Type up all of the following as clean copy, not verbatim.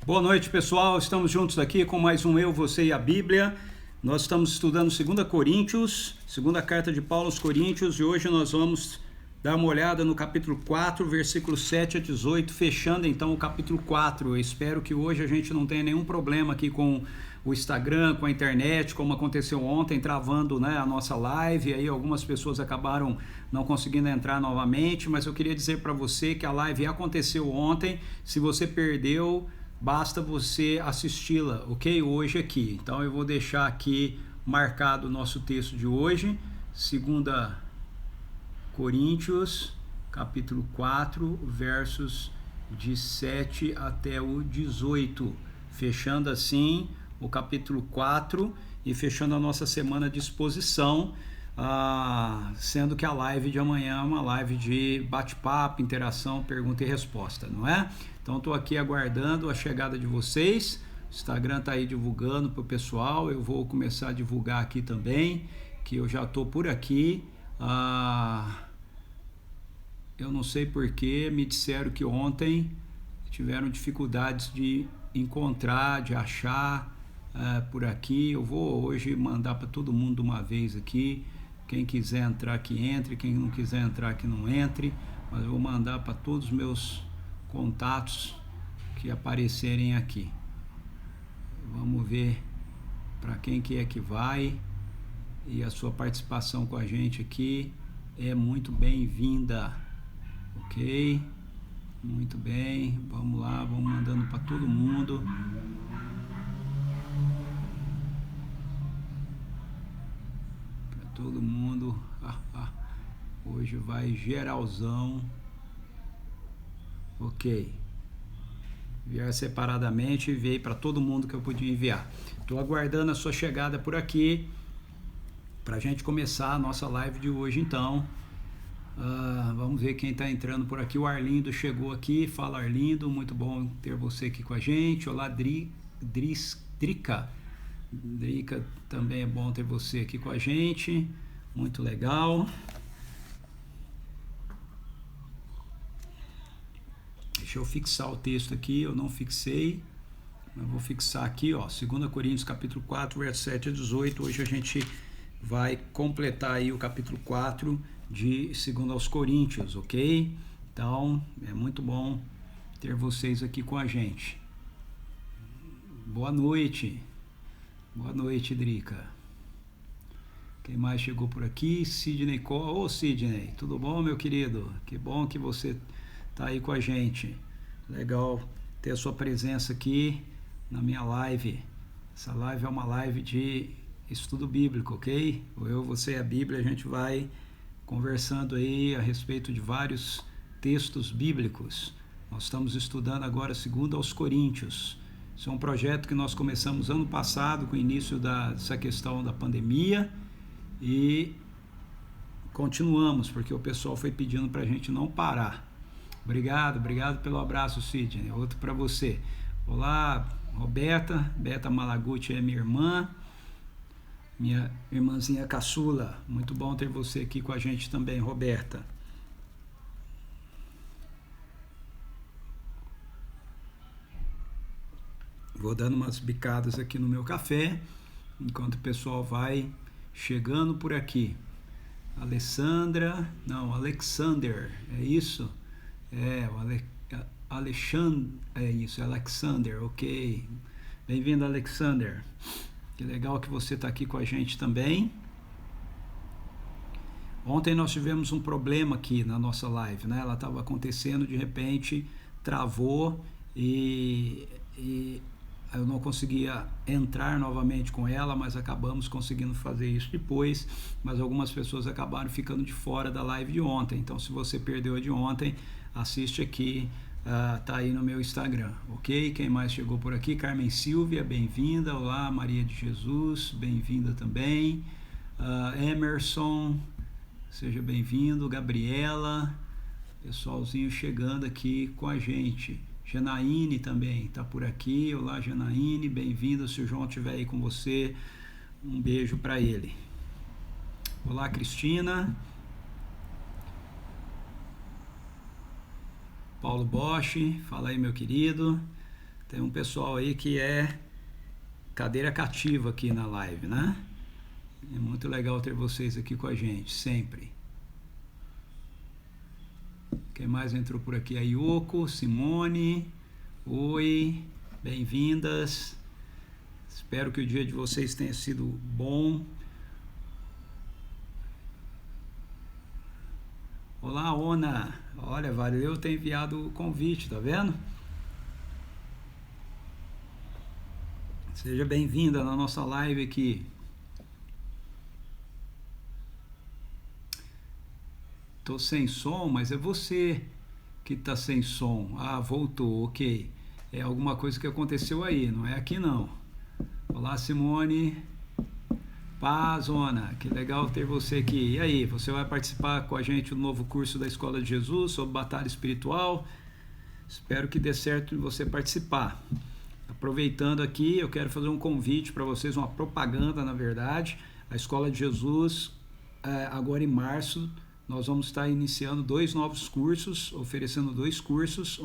Boa noite, pessoal. Estamos juntos aqui com mais um Eu, Você e a Bíblia. Nós estamos estudando 2 Coríntios, segunda carta de Paulo aos Coríntios, e hoje nós vamos dar uma olhada no capítulo 4, versículos 7 a 18, fechando então o capítulo 4. Eu espero que hoje a gente não tenha nenhum problema aqui com o Instagram, com a internet, como aconteceu ontem, travando, né, a nossa live, e aí algumas pessoas acabaram não conseguindo entrar novamente, mas eu queria dizer para você que a live aconteceu ontem. Se você perdeu, basta você assisti-la, ok? Hoje aqui. Então eu vou deixar aqui marcado o nosso texto de hoje, 2 Coríntios, capítulo 4, versos de 7 até o 18. Fechando assim o capítulo 4 e fechando a nossa semana de exposição, sendo que a live de amanhã é uma live de bate-papo, interação, pergunta e resposta, não é? Então estou aqui aguardando a chegada de vocês. O Instagram está aí divulgando para o pessoal. Eu vou começar a divulgar aqui também, que eu já estou por aqui. Eu não sei porquê, me disseram que ontem tiveram dificuldades de encontrar, de achar por aqui. Eu vou hoje mandar para todo mundo de uma vez aqui. Quem quiser entrar que entre, quem não quiser entrar que não entre. Mas eu vou mandar para todos os meus contatos que aparecerem aqui. Vamos ver para quem que é que vai, e a sua participação com a gente aqui é muito bem-vinda, ok? Muito bem, vamos lá, vamos mandando para todo mundo. Para todo mundo. Hoje vai geralzão. Ok, enviar separadamente, enviei para todo mundo que eu podia enviar. Estou aguardando a sua chegada por aqui para a gente começar a nossa live de hoje. Então vamos ver quem está entrando por aqui. O Arlindo chegou aqui. Fala, Arlindo, muito bom ter você aqui com a gente. Olá, Drica também é bom ter você aqui com a gente, muito legal. Deixa eu fixar o texto aqui, eu não fixei, mas vou fixar aqui, ó, 2 Coríntios capítulo 4, verso 7 a 18. Hoje a gente vai completar aí o capítulo 4 de 2 aos Coríntios, ok? Então, é muito bom ter vocês aqui com a gente. Boa noite, Drica. Quem mais chegou por aqui? Sidney Cole. Ô, Sidney, tudo bom, meu querido? Que bom que você tá aí com a gente. Legal ter a sua presença aqui na minha live. Essa live é uma live de estudo bíblico, ok? Eu, você e a Bíblia, a gente vai conversando aí a respeito de vários textos bíblicos. Nós estamos estudando agora 2 aos Coríntios. Isso é um projeto que nós começamos ano passado, com o início dessa questão da pandemia, e continuamos, porque o pessoal foi pedindo para a gente não parar. Obrigado pelo abraço, Sidney. Outro para você. Olá, Roberta. Beta Malaguti é minha irmãzinha caçula. Muito bom ter você aqui com a gente também, Roberta. Vou dando umas bicadas aqui no meu café, enquanto o pessoal vai chegando por aqui. Alexander, é isso? O Alexandre, é isso, Alexander, ok. Bem-vindo, Alexander. Que legal que você está aqui com a gente também. Ontem nós tivemos um problema aqui na nossa live, né? Ela estava acontecendo, de repente travou e eu não conseguia entrar novamente com ela, mas acabamos conseguindo fazer isso depois. Mas algumas pessoas acabaram ficando de fora da live de ontem. Então, se você perdeu a de ontem, assiste aqui, tá aí no meu Instagram, ok? Quem mais chegou por aqui? Carmen Silvia, bem-vinda. Olá, Maria de Jesus, bem-vinda também. Emerson, seja bem-vindo. Gabriela, pessoalzinho chegando aqui com a gente. Janaíne também está por aqui. Olá, Janaíne, bem-vinda. Se o João estiver aí com você, um beijo para ele. Olá, Cristina. Paulo Bosch, fala aí, meu querido. Tem um pessoal aí que é cadeira cativa aqui na live, né? É muito legal ter vocês aqui com a gente, sempre. Quem mais entrou por aqui? A Yoko, Simone. Oi, bem-vindas. Espero que o dia de vocês tenha sido bom. Olá, Ona. Olha, valeu ter enviado o convite, tá vendo? Seja bem-vinda na nossa live aqui. Tô sem som, mas é você que tá sem som. Ah, voltou, ok. É alguma coisa que aconteceu aí, não é aqui não. Olá, Simone. Paz, Ona, que legal ter você aqui. E aí, você vai participar com a gente do novo curso da Escola de Jesus sobre batalha espiritual? Espero que dê certo de você participar. Aproveitando aqui, eu quero fazer um convite para vocês, uma propaganda, na verdade. A Escola de Jesus, agora em março, nós vamos estar iniciando 2 novos cursos, oferecendo 2 cursos.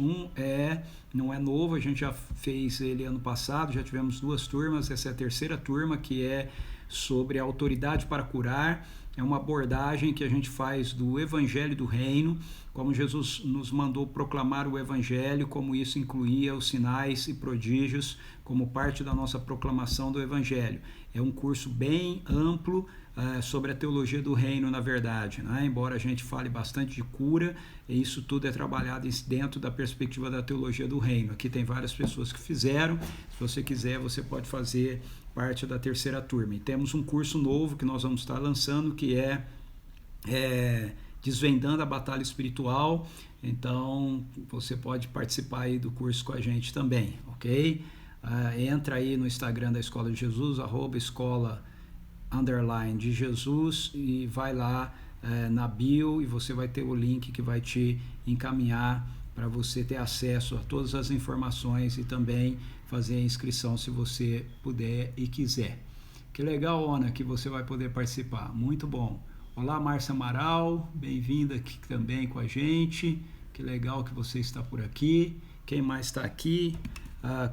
Não é novo, a gente já fez ele ano passado, já tivemos 2 turmas, essa é a 3ª turma, que é sobre a autoridade para curar. É uma abordagem que a gente faz do Evangelho do Reino, como Jesus nos mandou proclamar o Evangelho, como isso incluía os sinais e prodígios como parte da nossa proclamação do Evangelho. É um curso bem amplo sobre a teologia do reino, na verdade, né? Embora a gente fale bastante de cura, isso tudo é trabalhado dentro da perspectiva da teologia do reino. Aqui tem várias pessoas que fizeram. Se você quiser, você pode fazer parte da 3ª turma. E temos um curso novo que nós vamos estar lançando, que é Desvendando a Batalha Espiritual. Então, você pode participar aí do curso com a gente também, ok? Entra aí no Instagram da Escola de Jesus, @escola_de Jesus, e vai lá na bio e você vai ter o link que vai te encaminhar para você ter acesso a todas as informações e também fazer a inscrição se você puder e quiser. Que legal, Ona, que você vai poder participar. Muito bom. Olá, Márcia Amaral, bem-vinda aqui também com a gente. Que legal que você está por aqui. Quem mais está aqui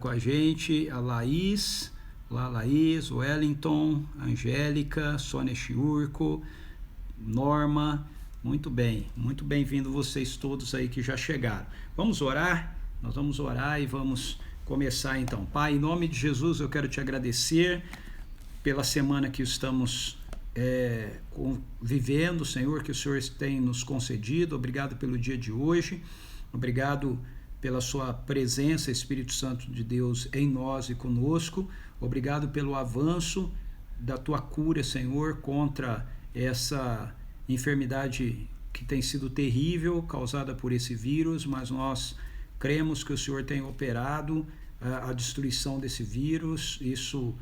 com a gente? A Laís. Olá, Laís, Wellington, Angélica, Sônia Chiurco, Norma. Muito bem, muito bem-vindo vocês todos aí que já chegaram. Vamos orar? Nós vamos orar e vamos começar então. Pai, em nome de Jesus, eu quero te agradecer pela semana que estamos vivendo, Senhor, que o Senhor tem nos concedido. Obrigado pelo dia de hoje. Obrigado pela sua presença, Espírito Santo de Deus, em nós e conosco. Obrigado pelo avanço da tua cura, Senhor, contra essa enfermidade que tem sido terrível, causada por esse vírus, mas nós cremos que o Senhor tem operado a destruição desse vírus, isso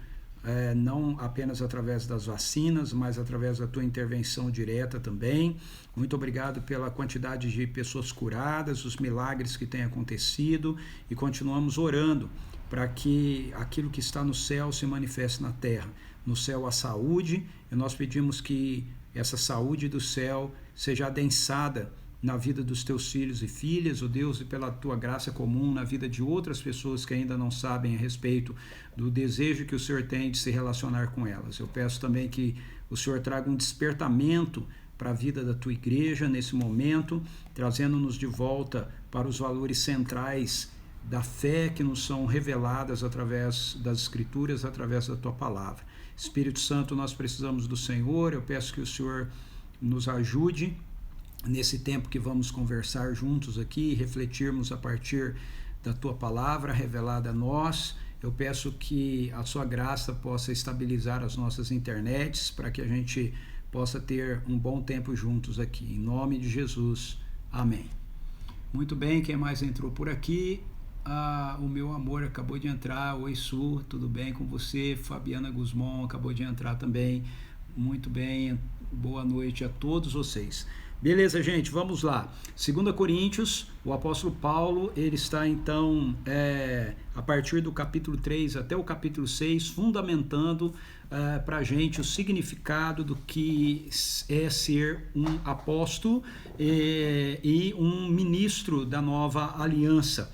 não apenas através das vacinas, mas através da tua intervenção direta também. Muito obrigado pela quantidade de pessoas curadas, os milagres que têm acontecido, e continuamos orando para que aquilo que está no céu se manifeste na terra. No céu a saúde, e nós pedimos que essa saúde do céu seja adensada na vida dos teus filhos e filhas, ó Deus, e pela tua graça comum na vida de outras pessoas que ainda não sabem a respeito do desejo que o Senhor tem de se relacionar com elas. Eu peço também que o Senhor traga um despertamento para a vida da tua igreja nesse momento, trazendo-nos de volta para os valores centrais da fé que nos são reveladas através das Escrituras, através da tua palavra. Espírito Santo, nós precisamos do Senhor. Eu peço que o Senhor nos ajude nesse tempo que vamos conversar juntos aqui, refletirmos a partir da tua palavra revelada a nós. Eu peço que a sua graça possa estabilizar as nossas internets para que a gente possa ter um bom tempo juntos aqui. Em nome de Jesus. Amém. Muito bem, quem mais entrou por aqui? O meu amor acabou de entrar. Oi, Su, tudo bem com você? Fabiana Guzmão acabou de entrar também. Muito bem, boa noite a todos vocês. Beleza, gente, vamos lá. 2 Coríntios, o apóstolo Paulo, ele está então, a partir do capítulo 3 até o capítulo 6, fundamentando para a gente o significado do que é ser um apóstolo e um ministro da nova aliança.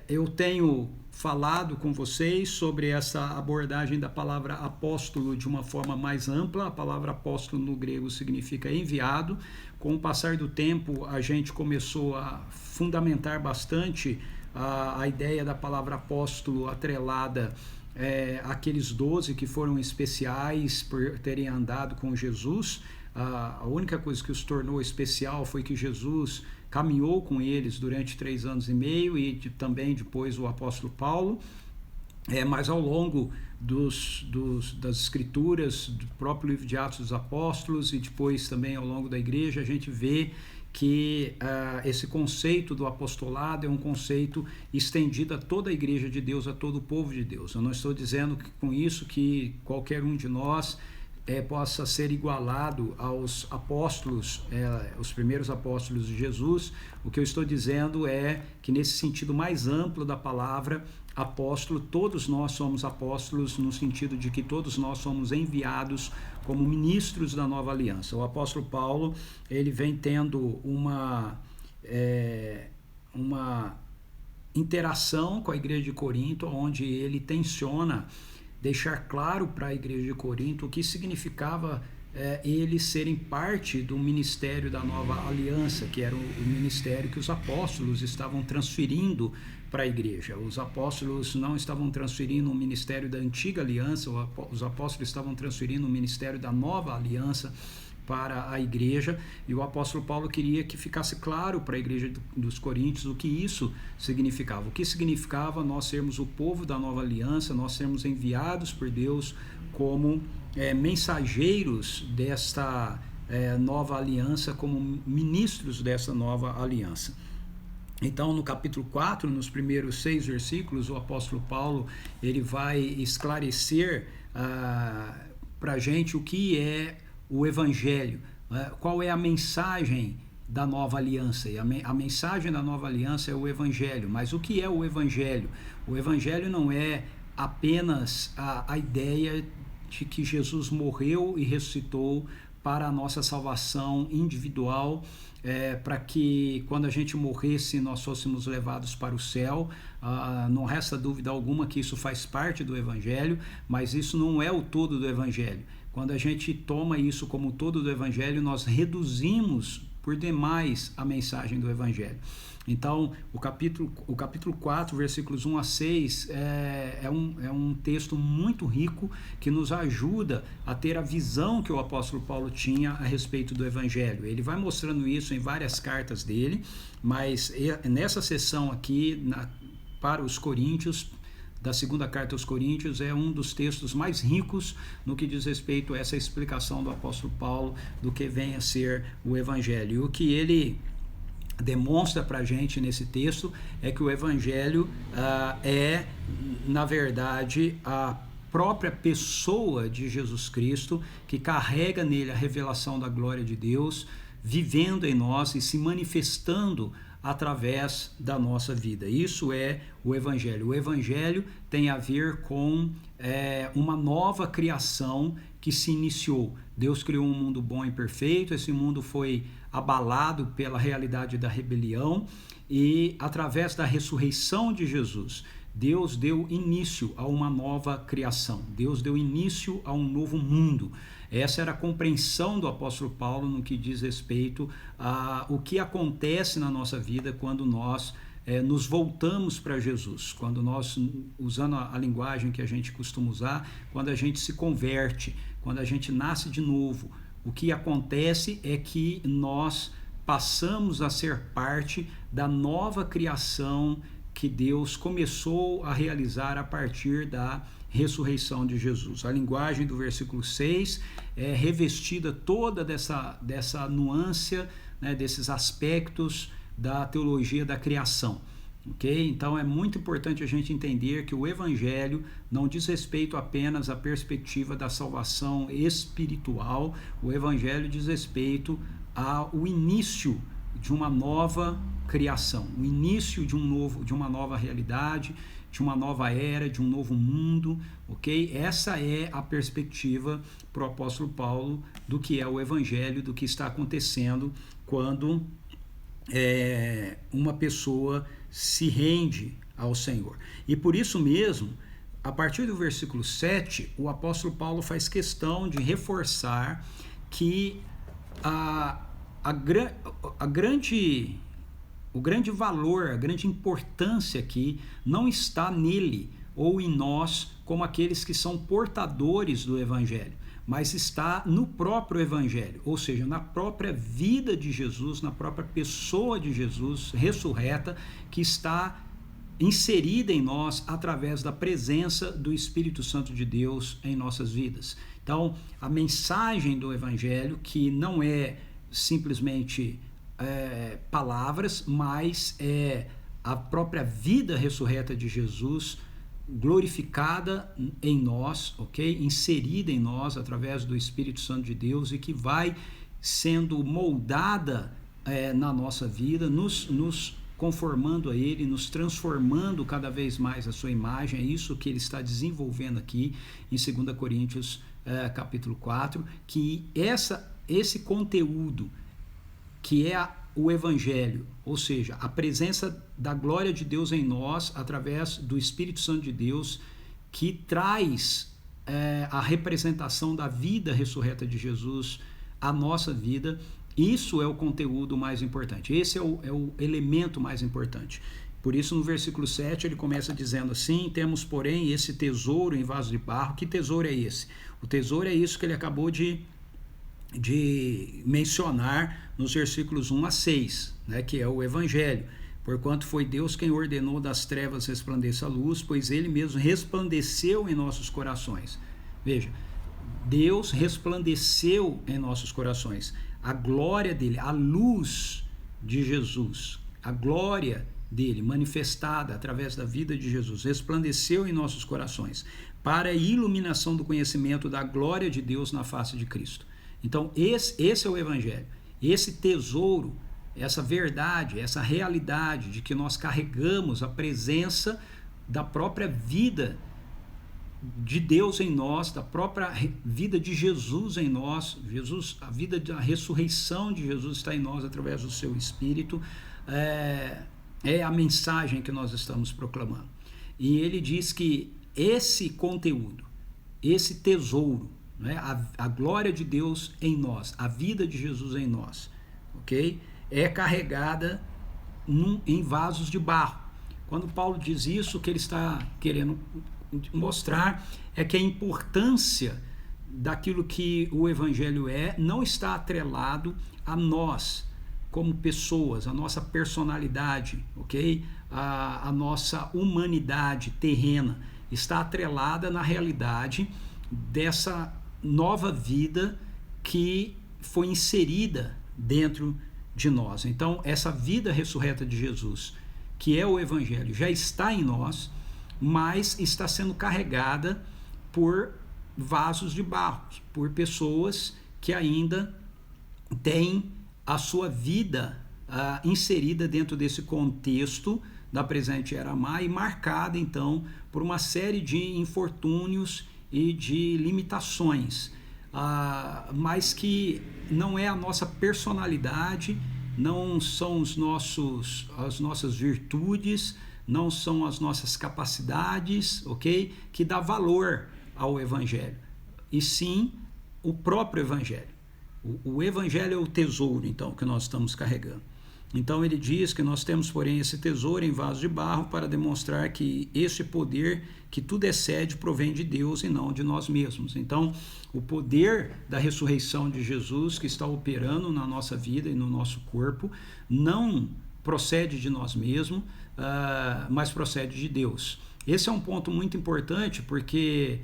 eu tenho falado com vocês sobre essa abordagem da palavra apóstolo de uma forma mais ampla. A palavra apóstolo no grego significa enviado. Com o passar do tempo, a gente começou a fundamentar bastante a ideia da palavra apóstolo atrelada aqueles 12 que foram especiais por terem andado com Jesus. A única coisa que os tornou especial foi que Jesus caminhou com eles durante 3 anos e meio e também depois o apóstolo Paulo. Mas ao longo das escrituras, do próprio livro de Atos dos Apóstolos e depois também ao longo da igreja, a gente vê que esse conceito do apostolado é um conceito estendido a toda a igreja de Deus, a todo o povo de Deus. Eu não estou dizendo com isso que qualquer um de nós possa ser igualado aos apóstolos, os primeiros apóstolos de Jesus. O que eu estou dizendo é que nesse sentido mais amplo da palavra apóstolo, todos nós somos apóstolos no sentido de que todos nós somos enviados como ministros da nova aliança. O apóstolo Paulo, ele vem tendo uma interação com a igreja de Corinto, onde ele tenciona deixar claro para a igreja de Corinto o que significava eles serem parte do ministério da nova aliança, que era o ministério que os apóstolos estavam transferindo para a igreja. Os apóstolos não estavam transferindo o ministério da antiga aliança, os apóstolos estavam transferindo o ministério da nova aliança para a igreja, e o apóstolo Paulo queria que ficasse claro para a igreja dos Coríntios o que isso significava. O que significava nós sermos o povo da nova aliança, nós sermos enviados por Deus como mensageiros desta nova aliança, como ministros dessa nova aliança. Então, no capítulo 4, nos primeiros 6 versículos, o apóstolo Paulo ele vai esclarecer para a gente o que é o Evangelho, qual é a mensagem da nova aliança. E a mensagem da nova aliança é o Evangelho. Mas o que é o Evangelho? O Evangelho não é apenas a ideia de que Jesus morreu e ressuscitou para a nossa salvação individual, para que quando a gente morresse nós fôssemos levados para o céu. Não resta dúvida alguma que isso faz parte do Evangelho, mas isso não é o todo do Evangelho. Quando a gente toma isso como todo do Evangelho, nós reduzimos por demais a mensagem do Evangelho. Então, o capítulo 4, versículos 1 a 6, é um texto muito rico que nos ajuda a ter a visão que o apóstolo Paulo tinha a respeito do Evangelho. Ele vai mostrando isso em várias cartas dele, mas nessa sessão aqui, para os Coríntios, da segunda carta aos Coríntios, é um dos textos mais ricos no que diz respeito a essa explicação do apóstolo Paulo do que vem a ser o Evangelho. E o que ele demonstra para a gente nesse texto é que o Evangelho na verdade, a própria pessoa de Jesus Cristo, que carrega nele a revelação da glória de Deus, vivendo em nós e se manifestando através da nossa vida. Isso é o Evangelho. O Evangelho tem a ver com uma nova criação que se iniciou. Deus criou um mundo bom e perfeito, esse mundo foi abalado pela realidade da rebelião e através da ressurreição de Jesus, Deus deu início a uma nova criação, Deus deu início a um novo mundo. Essa era a compreensão do apóstolo Paulo no que diz respeito a o que acontece na nossa vida quando nós nos voltamos para Jesus, quando nós, usando a linguagem que a gente costuma usar, quando a gente se converte, quando a gente nasce de novo. O que acontece é que nós passamos a ser parte da nova criação que Deus começou a realizar a partir da ressurreição de Jesus. A linguagem do versículo 6 é revestida toda dessa nuance, né, desses aspectos da teologia da criação. Okay? Então é muito importante a gente entender que o Evangelho não diz respeito apenas à perspectiva da salvação espiritual, o Evangelho diz respeito ao início de uma nova criação, o início de uma nova realidade, de uma nova era, de um novo mundo, ok? Essa é a perspectiva para o apóstolo Paulo do que é o Evangelho, do que está acontecendo quando uma pessoa se rende ao Senhor. E por isso mesmo, a partir do versículo 7, o apóstolo Paulo faz questão de reforçar que o grande valor, a grande importância aqui não está nele ou em nós como aqueles que são portadores do Evangelho, mas está no próprio Evangelho, ou seja, na própria vida de Jesus, na própria pessoa de Jesus ressurreta, que está inserida em nós através da presença do Espírito Santo de Deus em nossas vidas. Então, a mensagem do Evangelho, que não é simplesmente palavras, mas é a própria vida ressurreta de Jesus glorificada em nós, ok? Inserida em nós através do Espírito Santo de Deus e que vai sendo moldada na nossa vida, nos conformando a Ele, nos transformando cada vez mais a sua imagem. É isso que ele está desenvolvendo aqui em 2 Coríntios capítulo 4, que esse conteúdo que é o Evangelho, ou seja, a presença da glória de Deus em nós através do Espírito Santo de Deus, que traz a representação da vida ressurreta de Jesus à nossa vida. Isso é o conteúdo mais importante, esse é o elemento mais importante. Por isso, no versículo 7, ele começa dizendo assim: temos, porém, esse tesouro em vaso de barro. Que tesouro é esse? O tesouro é isso que ele acabou de mencionar nos versículos 1 a 6, né, que é o Evangelho. Porquanto foi Deus quem ordenou das trevas resplandeça a luz, pois ele mesmo resplandeceu em nossos corações. Veja, Deus resplandeceu em nossos corações. A glória dele, a luz de Jesus, a glória dele manifestada através da vida de Jesus, resplandeceu em nossos corações para a iluminação do conhecimento da glória de Deus na face de Cristo. Então esse é o Evangelho, esse tesouro, essa verdade, essa realidade de que nós carregamos a presença da própria vida de Deus em nós, da própria vida de Jesus em nós. Jesus, a vida da ressurreição de Jesus está em nós através do seu Espírito, é a mensagem que nós estamos proclamando. E ele diz que esse conteúdo, esse tesouro, né, a glória de Deus em nós, a vida de Jesus em nós, ok? É carregada em vasos de barro. Quando Paulo diz isso, o que ele está querendo mostrar é que a importância daquilo que o Evangelho não está atrelado a nós como pessoas, a nossa personalidade, ok? A nossa humanidade terrena está atrelada na realidade dessa nova vida que foi inserida dentro de nós. Então, essa vida ressurreta de Jesus, que é o Evangelho, já está em nós, mas está sendo carregada por vasos de barro, por pessoas que ainda têm a sua vida inserida dentro desse contexto da presente era má e marcada, então, por uma série de infortúnios e de limitações, mas que não é a nossa personalidade, não são as nossas virtudes, não são as nossas capacidades, ok? Que dá valor ao Evangelho, e sim o próprio Evangelho. O Evangelho é o tesouro, então, que nós estamos carregando. Então ele diz que nós temos, porém, esse tesouro em vaso de barro para demonstrar que esse poder que tudo excede provém de Deus e não de nós mesmos. Então, o poder da ressurreição de Jesus que está operando na nossa vida e no nosso corpo não procede de nós mesmos, mas procede de Deus. Esse é um ponto muito importante, porque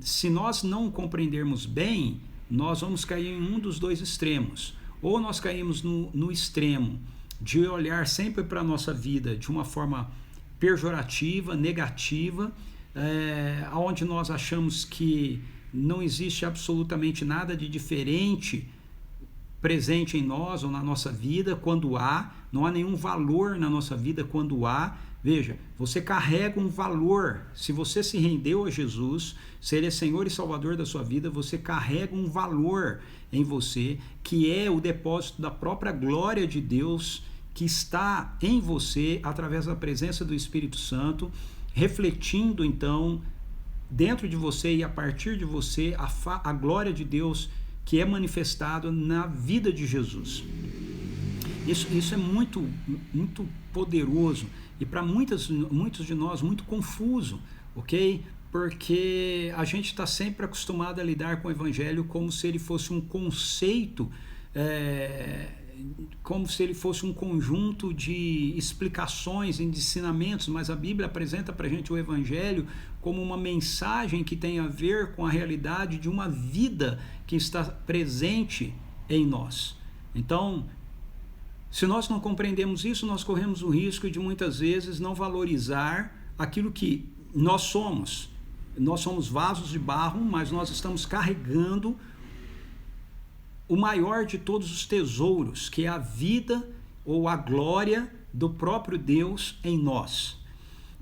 se nós não compreendermos bem, nós vamos cair em um dos dois extremos. Ou nós caímos no extremo de olhar sempre para a nossa vida de uma forma pejorativa, negativa, onde nós achamos que não existe absolutamente nada de diferente presente em nós ou na nossa vida quando não há nenhum valor na nossa vida quando há. Veja, você carrega um valor. Se você se rendeu a Jesus, se Ele é Senhor e Salvador da sua vida, você carrega um valor em você, que é o depósito da própria glória de Deus que está em você através da presença do Espírito Santo, refletindo então dentro de você e a partir de você a glória de Deus que é manifestado na vida de Jesus. Isso é muito, muito poderoso e para muitos de nós muito confuso, ok? Porque a gente está sempre acostumado a lidar com o Evangelho como se ele fosse um conceito, como se ele fosse um conjunto de explicações e de ensinamentos, mas a Bíblia apresenta para a gente o Evangelho como uma mensagem que tem a ver com a realidade de uma vida que está presente em nós. Então, se nós não compreendemos isso, nós corremos o risco de muitas vezes não valorizar aquilo que nós somos. Nós somos vasos de barro, mas nós estamos carregando o maior de todos os tesouros, que é a vida ou a glória do próprio Deus em nós.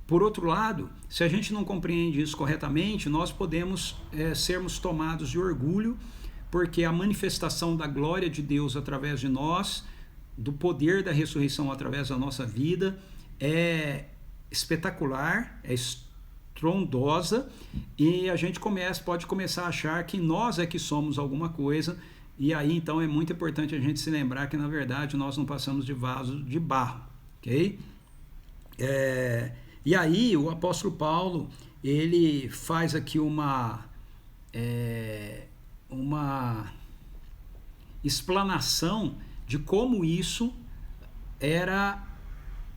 Por outro lado, se a gente não compreende isso corretamente, nós podemos sermos tomados de orgulho, porque a manifestação da glória de Deus através de nós, do poder da ressurreição através da nossa vida, é espetacular, é estrondosa, e a gente pode começar a achar que nós é que somos alguma coisa, e aí então é muito importante a gente se lembrar que na verdade nós não passamos de vaso de barro, ok? E aí o apóstolo Paulo, ele faz aqui uma explanação de como isso era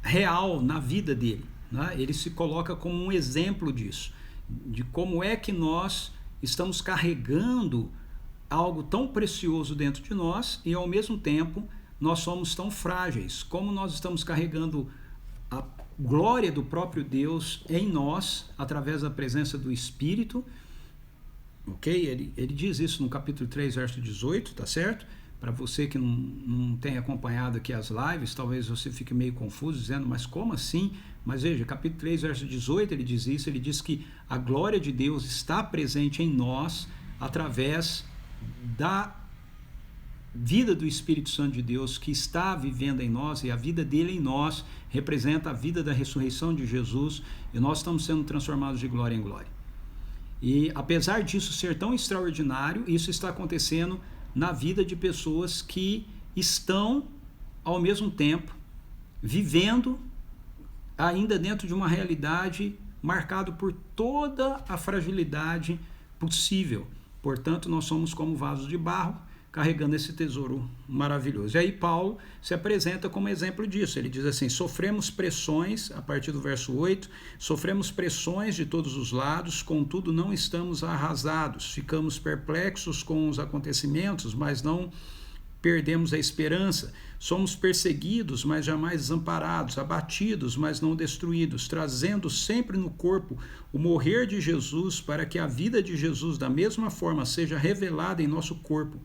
real na vida dele, né? Ele se coloca como um exemplo disso, de como é que nós estamos carregando algo tão precioso dentro de nós e ao mesmo tempo nós somos tão frágeis, como nós estamos carregando a glória do próprio Deus em nós através da presença do Espírito, ok? Ele diz isso no capítulo 3, verso 18, tá certo? Para você que não tem acompanhado aqui as lives, talvez você fique meio confuso, dizendo, mas como assim? Mas veja, capítulo 3, verso 18, ele diz isso, ele diz que a glória de Deus está presente em nós através da vida do Espírito Santo de Deus que está vivendo em nós, e a vida dele em nós representa a vida da ressurreição de Jesus, e nós estamos sendo transformados de glória em glória. E apesar disso ser tão extraordinário, isso está acontecendo na vida de pessoas que estão, ao mesmo tempo, vivendo ainda dentro de uma realidade marcada por toda a fragilidade possível. Portanto, nós somos como vasos de barro, carregando esse tesouro maravilhoso. E aí Paulo se apresenta como exemplo disso. Ele diz assim, sofremos pressões, a partir do verso 8, sofremos pressões de todos os lados, contudo não estamos arrasados, ficamos perplexos com os acontecimentos, mas não perdemos a esperança, somos perseguidos, mas jamais desamparados, abatidos, mas não destruídos, trazendo sempre no corpo o morrer de Jesus, para que a vida de Jesus da mesma forma seja revelada em nosso corpo.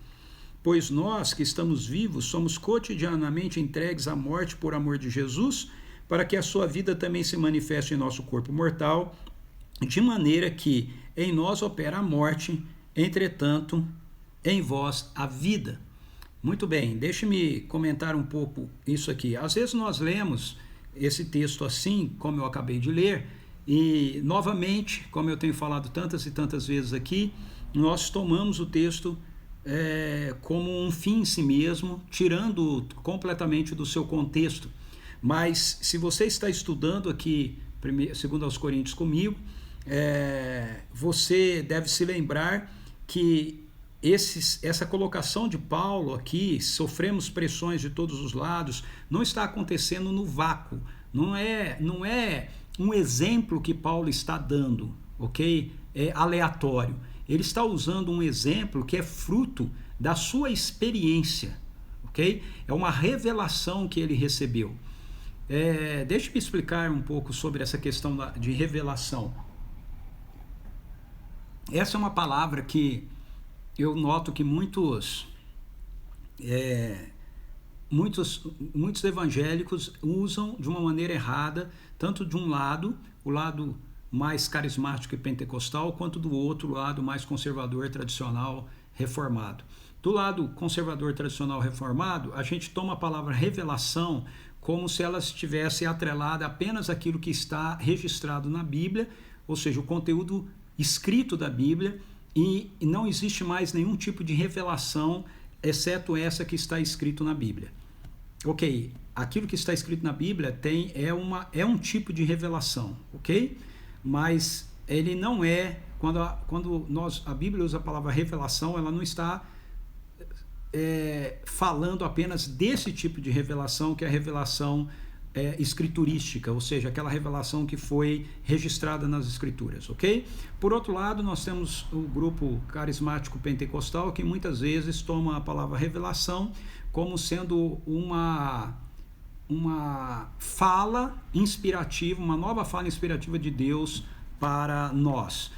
Pois nós que estamos vivos somos cotidianamente entregues à morte por amor de Jesus, para que a sua vida também se manifeste em nosso corpo mortal, de maneira que em nós opera a morte, entretanto, em vós a vida. Muito bem, deixe-me comentar um pouco isso aqui. Às vezes nós lemos esse texto assim, como eu acabei de ler, e novamente, como eu tenho falado tantas e tantas vezes aqui, nós tomamos o texto como um fim em si mesmo, tirando completamente do seu contexto. Mas se você está estudando aqui, segundo aos Coríntios comigo, você deve se lembrar que essa colocação de Paulo aqui, sofremos pressões de todos os lados, não está acontecendo no vácuo, não é um exemplo que Paulo está dando, ok? É aleatório. Ele está usando um exemplo que é fruto da sua experiência, ok? É uma revelação que ele recebeu. Deixe-me explicar um pouco sobre essa questão de revelação. Essa é uma palavra que eu noto que muitos evangélicos usam de uma maneira errada, tanto de um lado, o lado mais carismático e pentecostal, quanto do outro lado mais conservador, tradicional, reformado. Do lado conservador, tradicional, reformado, a gente toma a palavra revelação como se ela estivesse atrelada apenas àquilo que está registrado na Bíblia, ou seja, o conteúdo escrito da Bíblia, e não existe mais nenhum tipo de revelação, exceto essa que está escrito na Bíblia. Ok, aquilo que está escrito na Bíblia é um tipo de revelação, ok? Mas ele não é, quando a Bíblia usa a palavra revelação, ela não está falando apenas desse tipo de revelação, que é a revelação escriturística, ou seja, aquela revelação que foi registrada nas escrituras, ok? Por outro lado, nós temos o grupo carismático pentecostal, que muitas vezes toma a palavra revelação como sendo uma fala inspirativa, uma nova fala inspirativa de Deus para nós.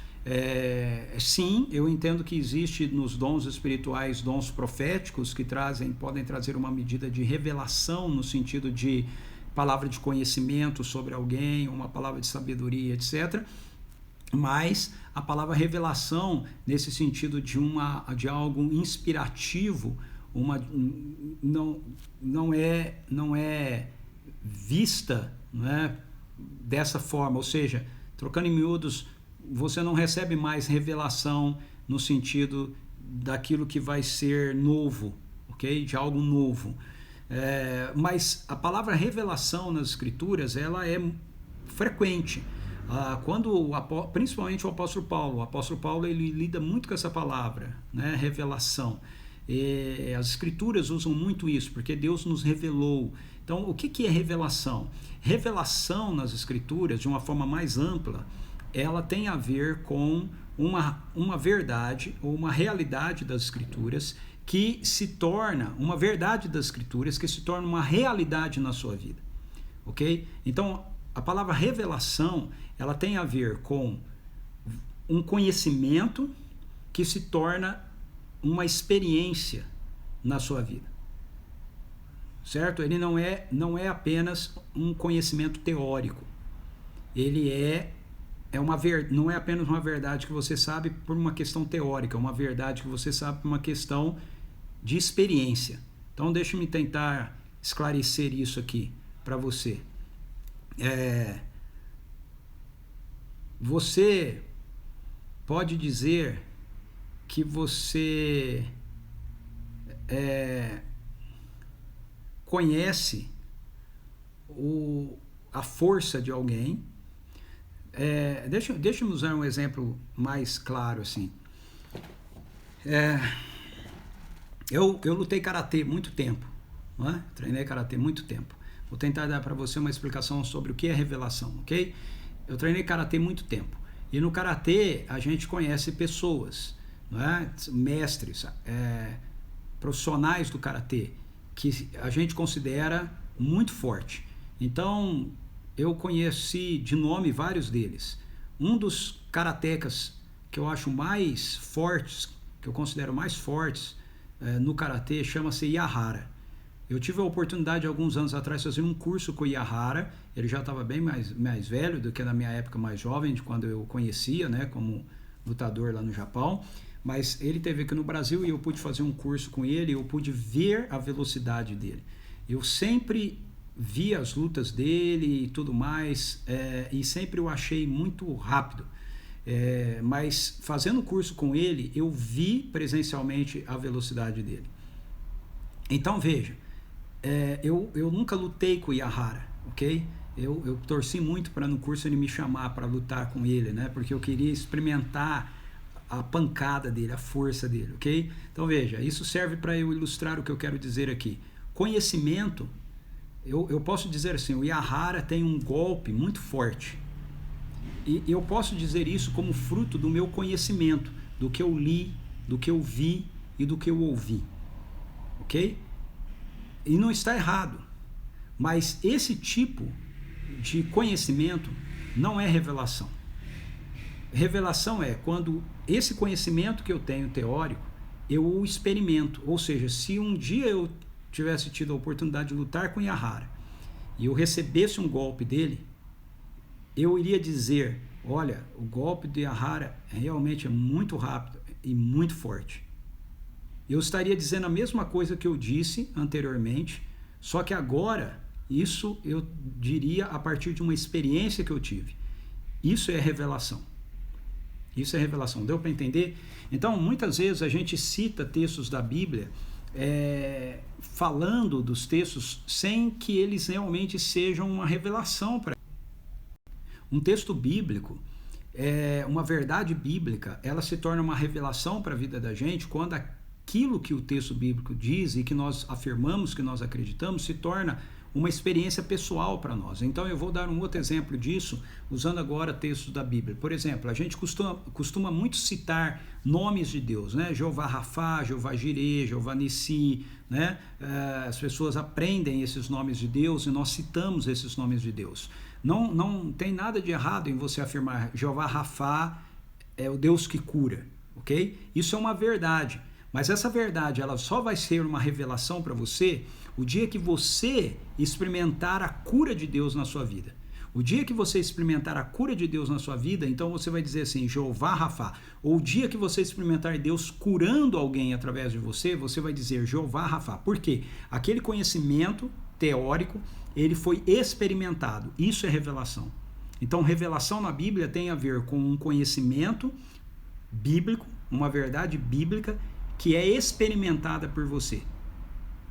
Sim, eu entendo que existe nos dons espirituais dons proféticos que podem trazer uma medida de revelação no sentido de palavra de conhecimento sobre alguém, uma palavra de sabedoria, etc. Mas a palavra revelação, nesse sentido de algo inspirativo, não é vista, não é, dessa forma, ou seja, trocando em miúdos, você não recebe mais revelação no sentido daquilo que vai ser novo, ok? De algo novo. Mas a palavra revelação nas escrituras, ela é frequente. Principalmente o apóstolo Paulo, ele lida muito com essa palavra, né? Revelação. As escrituras usam muito isso, porque Deus nos revelou. Então, o que é revelação? Revelação nas escrituras, de uma forma mais ampla, ela tem a ver com uma verdade ou uma realidade das escrituras que se torna uma verdade das escrituras, que se torna uma realidade na sua vida, ok? Então, a palavra revelação, ela tem a ver com um conhecimento que se torna uma experiência na sua vida, certo? Ele não é apenas um conhecimento teórico, ele não é apenas uma verdade que você sabe por uma questão teórica, é uma verdade que você sabe por uma questão de experiência. Então, deixa-me tentar esclarecer isso aqui para você. Você pode dizer que você conhece a força de alguém. Deixa-me usar um exemplo mais claro assim. Eu lutei karatê muito tempo, não é? Treinei karatê muito tempo. Vou tentar dar para você uma explicação sobre o que é revelação, ok? Eu treinei karatê muito tempo. E no karatê a gente conhece pessoas, não é? Mestres, profissionais do karatê, que a gente considera muito forte. Então, eu conheci de nome vários deles. Um dos karatecas que eu acho mais fortes, que eu considero mais fortes no karatê, chama-se Yahara. Eu tive a oportunidade, alguns anos atrás, de fazer um curso com o Yahara. Ele já estava bem mais velho do que na minha época mais jovem, de quando eu conhecia, né, como lutador lá no Japão. Mas ele esteve aqui no Brasil e eu pude fazer um curso com ele, eu pude ver a velocidade dele. Eu sempre vi as lutas dele e tudo mais, e sempre o achei muito rápido. Mas fazendo o curso com ele, eu vi presencialmente a velocidade dele. Então veja, eu nunca lutei com o Yahara, ok? Eu torci muito para no curso ele me chamar para lutar com ele, né? Porque eu queria experimentar a pancada dele, a força dele, ok? Então veja, isso serve para eu ilustrar o que eu quero dizer aqui. Conhecimento, eu posso dizer assim, o Yahara tem um golpe muito forte. E eu posso dizer isso como fruto do meu conhecimento, do que eu li, do que eu vi e do que eu ouvi. Ok? E não está errado. Mas esse tipo de conhecimento não é revelação. Revelação é quando esse conhecimento que eu tenho teórico, eu o experimento. Ou seja, se um dia eu tivesse tido a oportunidade de lutar com Yahara e eu recebesse um golpe dele, eu iria dizer, olha, o golpe de Yahara realmente é muito rápido e muito forte. Eu estaria dizendo a mesma coisa que eu disse anteriormente, só que agora Isso eu diria a partir de uma experiência que eu tive. Isso é revelação. Isso é revelação. Deu para entender? Então, muitas vezes a gente cita textos da Bíblia falando dos textos sem que eles realmente sejam uma revelação para um texto bíblico. Uma verdade bíblica, ela se torna uma revelação para a vida da gente quando aquilo que o texto bíblico diz e que nós afirmamos, que nós acreditamos, se torna uma experiência pessoal para nós. Então eu vou dar um outro exemplo disso, usando agora textos da Bíblia. Por exemplo, a gente costuma muito citar nomes de Deus, né? Jeová Rafá, Jeová Jireh, Jeová Nissi, né? As pessoas aprendem esses nomes de Deus e nós citamos esses nomes de Deus. Não tem nada de errado em você afirmar Jeová Rafá é o Deus que cura, ok? Isso é uma verdade, mas essa verdade ela só vai ser uma revelação para você o dia que você experimentar a cura de Deus na sua vida. O dia que você experimentar a cura de Deus na sua vida, então você vai dizer assim, Jeová Rafá. Ou o dia que você experimentar Deus curando alguém através de você, você vai dizer Jeová Rafá. Por quê? Aquele conhecimento teórico, ele foi experimentado. Isso é revelação. Então, revelação na Bíblia tem a ver com um conhecimento bíblico, uma verdade bíblica que é experimentada por você.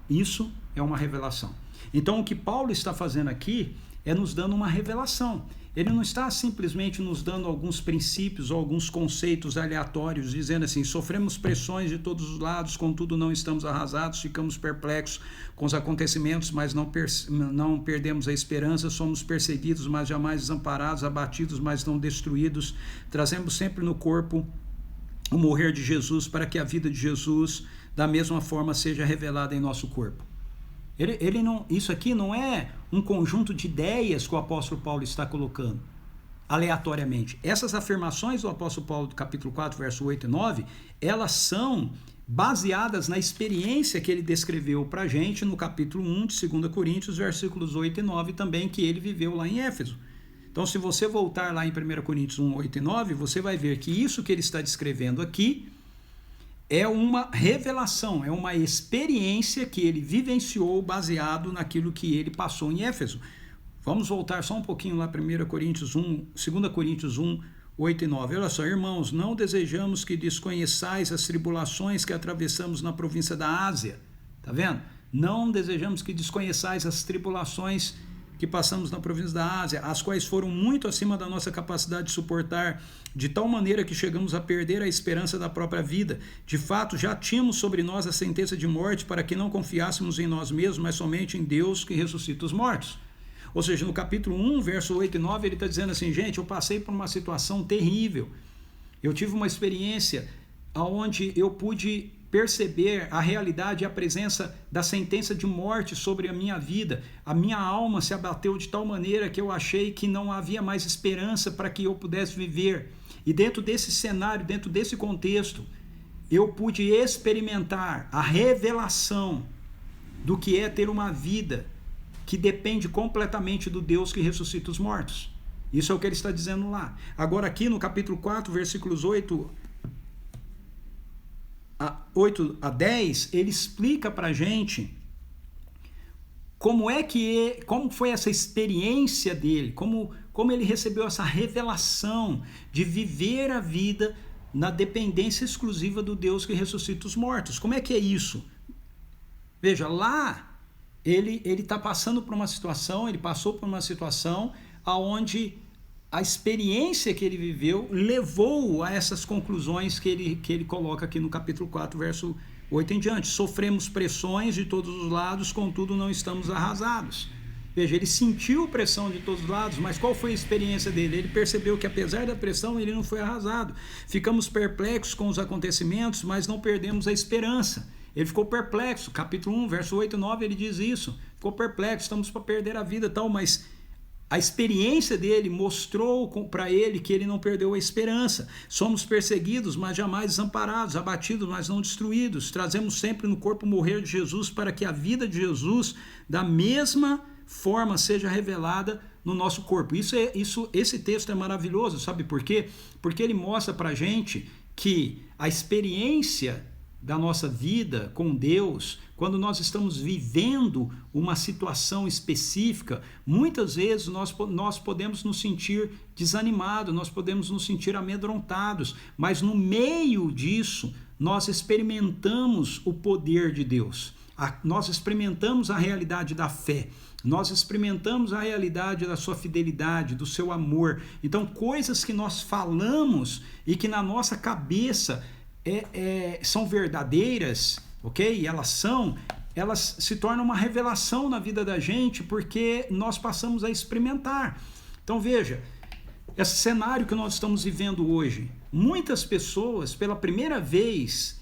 Isso é uma revelação. Então, o que Paulo está fazendo aqui é nos dando uma revelação. Ele não está simplesmente nos dando alguns princípios ou alguns conceitos aleatórios, dizendo assim, sofremos pressões de todos os lados, contudo não estamos arrasados, ficamos perplexos com os acontecimentos, mas não perdemos a esperança, somos perseguidos, mas jamais desamparados, abatidos, mas não destruídos, trazemos sempre no corpo o morrer de Jesus, para que a vida de Jesus, da mesma forma, seja revelada em nosso corpo. Isso aqui não é um conjunto de ideias que o apóstolo Paulo está colocando aleatoriamente. Essas afirmações do apóstolo Paulo, do capítulo 4, verso 8 e 9, elas são baseadas na experiência que ele descreveu para a gente no capítulo 1 de 2 Coríntios, versículos 8 e 9 também, que ele viveu lá em Éfeso. Então, se você voltar lá em 1 Coríntios 1, 8 e 9, você vai ver que isso que ele está descrevendo aqui é uma revelação, é uma experiência que ele vivenciou baseado naquilo que ele passou em Éfeso. Vamos voltar só um pouquinho lá, 2 Coríntios 1, 8 e 9. Olha só, irmãos, não desejamos que desconheçais as tribulações que atravessamos na província da Ásia. Tá vendo? Não desejamos que desconheçais as tribulações que passamos na província da Ásia, as quais foram muito acima da nossa capacidade de suportar, de tal maneira que chegamos a perder a esperança da própria vida. De fato, já tínhamos sobre nós a sentença de morte para que não confiássemos em nós mesmos, mas somente em Deus que ressuscita os mortos. Ou seja, no capítulo 1, verso 8 e 9, ele está dizendo assim, gente, eu passei por uma situação terrível. Eu tive uma experiência onde eu pude perceber a realidade e a presença da sentença de morte sobre a minha vida. A minha alma se abateu de tal maneira que eu achei que não havia mais esperança para que eu pudesse viver. E dentro desse cenário, dentro desse contexto, eu pude experimentar a revelação do que é ter uma vida que depende completamente do Deus que ressuscita os mortos. Isso é o que ele está dizendo lá. Agora aqui no capítulo 4, versículos 8 a 10, ele explica para a gente como foi essa experiência dele, como ele recebeu essa revelação de viver a vida na dependência exclusiva do Deus que ressuscita os mortos. Como é que é isso? Veja, lá ele está passando por uma situação, ele passou por uma situação onde a experiência que ele viveu levou a essas conclusões que ele coloca aqui no capítulo 4, verso 8 em diante. Sofremos pressões de todos os lados, contudo não estamos arrasados. Veja, ele sentiu pressão de todos os lados, mas qual foi a experiência dele? Ele percebeu que apesar da pressão, ele não foi arrasado. Ficamos perplexos com os acontecimentos, mas não perdemos a esperança. Ele ficou perplexo. Capítulo 1, verso 8 e 9, ele diz isso. Ficou perplexo, estamos para perder a vida e tal, mas a experiência dele mostrou para ele que ele não perdeu a esperança. Somos perseguidos, mas jamais desamparados, abatidos, mas não destruídos. Trazemos sempre no corpo o morrer de Jesus para que a vida de Jesus, da mesma forma, seja revelada no nosso corpo. Esse texto é maravilhoso, sabe por quê? Porque ele mostra para a gente que a experiência da nossa vida com Deus, quando nós estamos vivendo uma situação específica, muitas vezes nós podemos nos sentir desanimados, nós podemos nos sentir amedrontados, mas no meio disso nós experimentamos o poder de Deus, nós experimentamos a realidade da fé, nós experimentamos a realidade da sua fidelidade, do seu amor. Então, coisas que nós falamos e que na nossa cabeça são verdadeiras, ok? Elas se tornam uma revelação na vida da gente porque nós passamos a experimentar. Então veja, esse cenário que nós estamos vivendo hoje, muitas pessoas pela primeira vez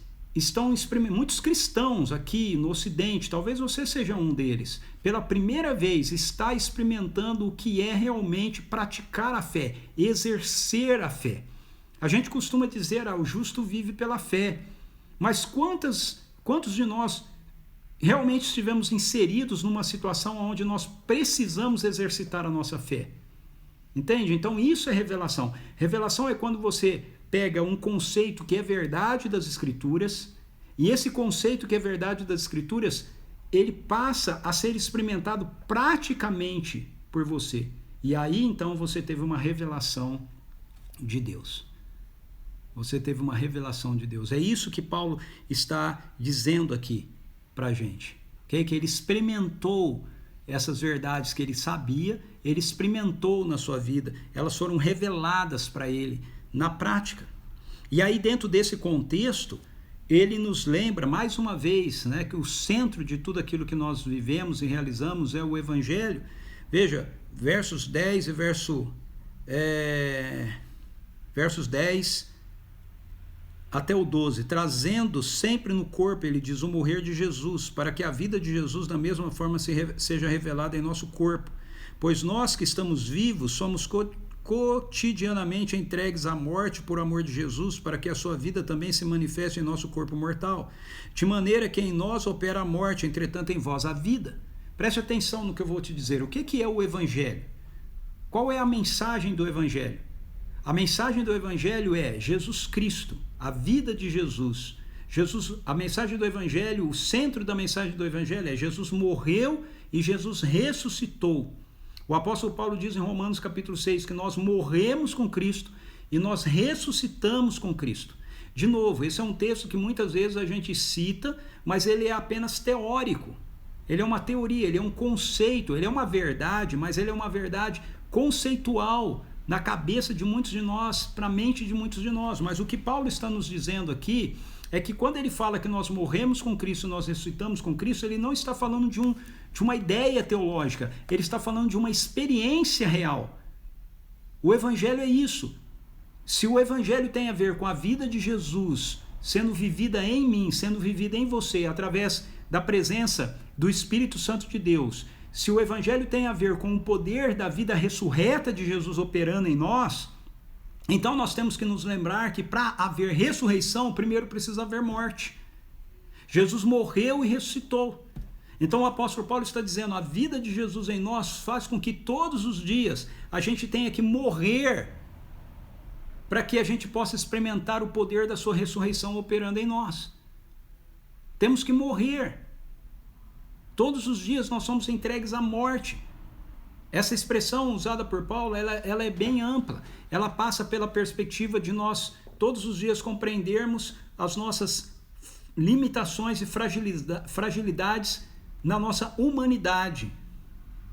muitos cristãos aqui no Ocidente, talvez você seja um deles, pela primeira vez está experimentando o que é realmente praticar a fé, exercer a fé. A gente costuma dizer, o justo vive pela fé, mas quantos de nós realmente estivemos inseridos numa situação onde nós precisamos exercitar a nossa fé? Entende? Então isso é revelação. Revelação é quando você pega um conceito que é verdade das Escrituras, e esse conceito que é verdade das Escrituras, ele passa a ser experimentado praticamente por você. E aí então você teve uma revelação de Deus. Você teve uma revelação de Deus. É isso que Paulo está dizendo aqui para a gente. Okay? Que ele experimentou essas verdades que ele sabia, ele experimentou na sua vida. Elas foram reveladas para ele na prática. E aí dentro desse contexto, ele nos lembra mais uma vez, né, que o centro de tudo aquilo que nós vivemos e realizamos é o Evangelho. Veja, versos 10 e versos 10 até o 12, trazendo sempre no corpo, ele diz, o morrer de Jesus, para que a vida de Jesus da mesma forma seja revelada em nosso corpo. Pois nós que estamos vivos somos cotidianamente entregues à morte por amor de Jesus, para que a sua vida também se manifeste em nosso corpo mortal, de maneira que em nós opera a morte, entretanto em vós a vida. Preste atenção no que eu vou te dizer. O que é o Evangelho? Qual é a mensagem do Evangelho? A mensagem do Evangelho é Jesus Cristo, a vida de Jesus. A mensagem do Evangelho, o centro da mensagem do Evangelho é Jesus morreu e Jesus ressuscitou. O apóstolo Paulo diz em Romanos capítulo 6 que nós morremos com Cristo e nós ressuscitamos com Cristo. De novo, esse é um texto que muitas vezes a gente cita, mas ele é apenas teórico. Ele é uma teoria, ele é um conceito, ele é uma verdade, mas ele é uma verdade conceitual na cabeça de muitos de nós, para a mente de muitos de nós. Mas o que Paulo está nos dizendo aqui é que quando ele fala que nós morremos com Cristo, nós ressuscitamos com Cristo, ele não está falando de uma ideia teológica, ele está falando de uma experiência real. O Evangelho é isso. Se o Evangelho tem a ver com a vida de Jesus sendo vivida em mim, sendo vivida em você, através da presença do Espírito Santo de Deus, se o Evangelho tem a ver com o poder da vida ressurreta de Jesus operando em nós, então nós temos que nos lembrar que para haver ressurreição, primeiro precisa haver morte. Jesus morreu e ressuscitou. Então o apóstolo Paulo está dizendo, a vida de Jesus em nós faz com que todos os dias a gente tenha que morrer para que a gente possa experimentar o poder da sua ressurreição operando em nós. Temos que morrer. Todos os dias nós somos entregues à morte. Essa expressão usada por Paulo, ela é bem ampla. Ela passa pela perspectiva de nós todos os dias compreendermos as nossas limitações e fragilidades na nossa humanidade,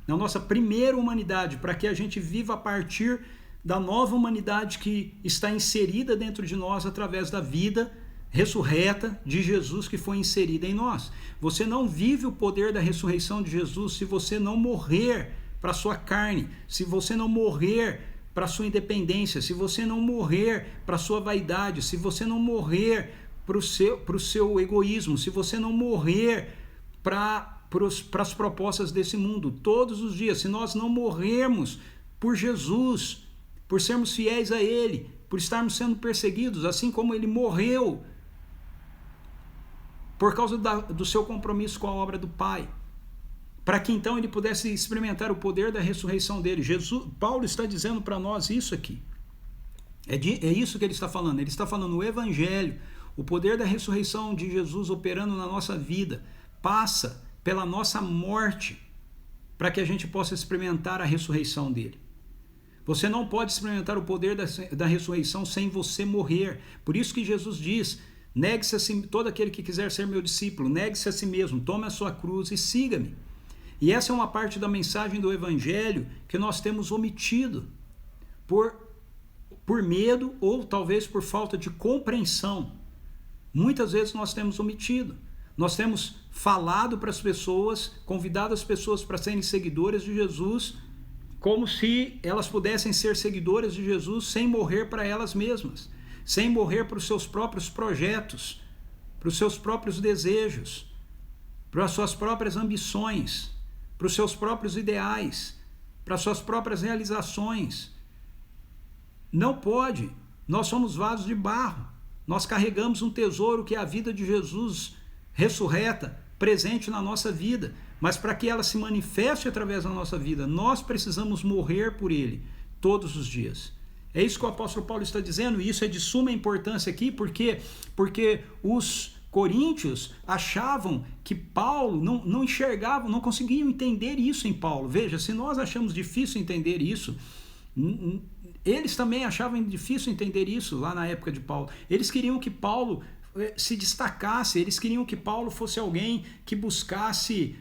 na nossa primeira humanidade, para que a gente viva a partir da nova humanidade que está inserida dentro de nós através da vida ressurreta de Jesus que foi inserida em nós. Você não vive o poder da ressurreição de Jesus se você não morrer para a sua carne, se você não morrer para a sua independência, se você não morrer para a sua vaidade, se você não morrer para o seu egoísmo, se você não morrer para as propostas desse mundo. Todos os dias, se nós não morrermos por Jesus, por sermos fiéis a Ele, por estarmos sendo perseguidos, assim como Ele morreu por causa do seu compromisso com a obra do Pai, para que então ele pudesse experimentar o poder da ressurreição dele. Paulo está dizendo para nós isso aqui. É isso que ele está falando. Ele está falando o Evangelho, o poder da ressurreição de Jesus operando na nossa vida, passa pela nossa morte, para que a gente possa experimentar a ressurreição dele. Você não pode experimentar o poder da ressurreição sem você morrer. Por isso que Jesus diz, negue-se a si, todo aquele que quiser ser meu discípulo, negue-se a si mesmo, tome a sua cruz e siga-me. E essa é uma parte da mensagem do Evangelho que nós temos omitido por medo ou talvez por falta de compreensão. Muitas vezes nós temos omitido. Nós temos falado para as pessoas, convidado as pessoas para serem seguidoras de Jesus, como se elas pudessem ser seguidoras de Jesus sem morrer para elas mesmas, sem morrer para os seus próprios projetos, para os seus próprios desejos, para as suas próprias ambições, para os seus próprios ideais, para as suas próprias realizações. Não pode. Nós somos vasos de barro. Nós carregamos um tesouro que é a vida de Jesus ressurreta, presente na nossa vida. Mas para que ela se manifeste através da nossa vida, nós precisamos morrer por ele todos os dias. É isso que o apóstolo Paulo está dizendo, e isso é de suma importância aqui, porque os coríntios achavam que Paulo não enxergavam, não conseguiam entender isso em Paulo. Veja, se nós achamos difícil entender isso, eles também achavam difícil entender isso lá na época de Paulo. Eles queriam que Paulo se destacasse, eles queriam que Paulo fosse alguém que buscasse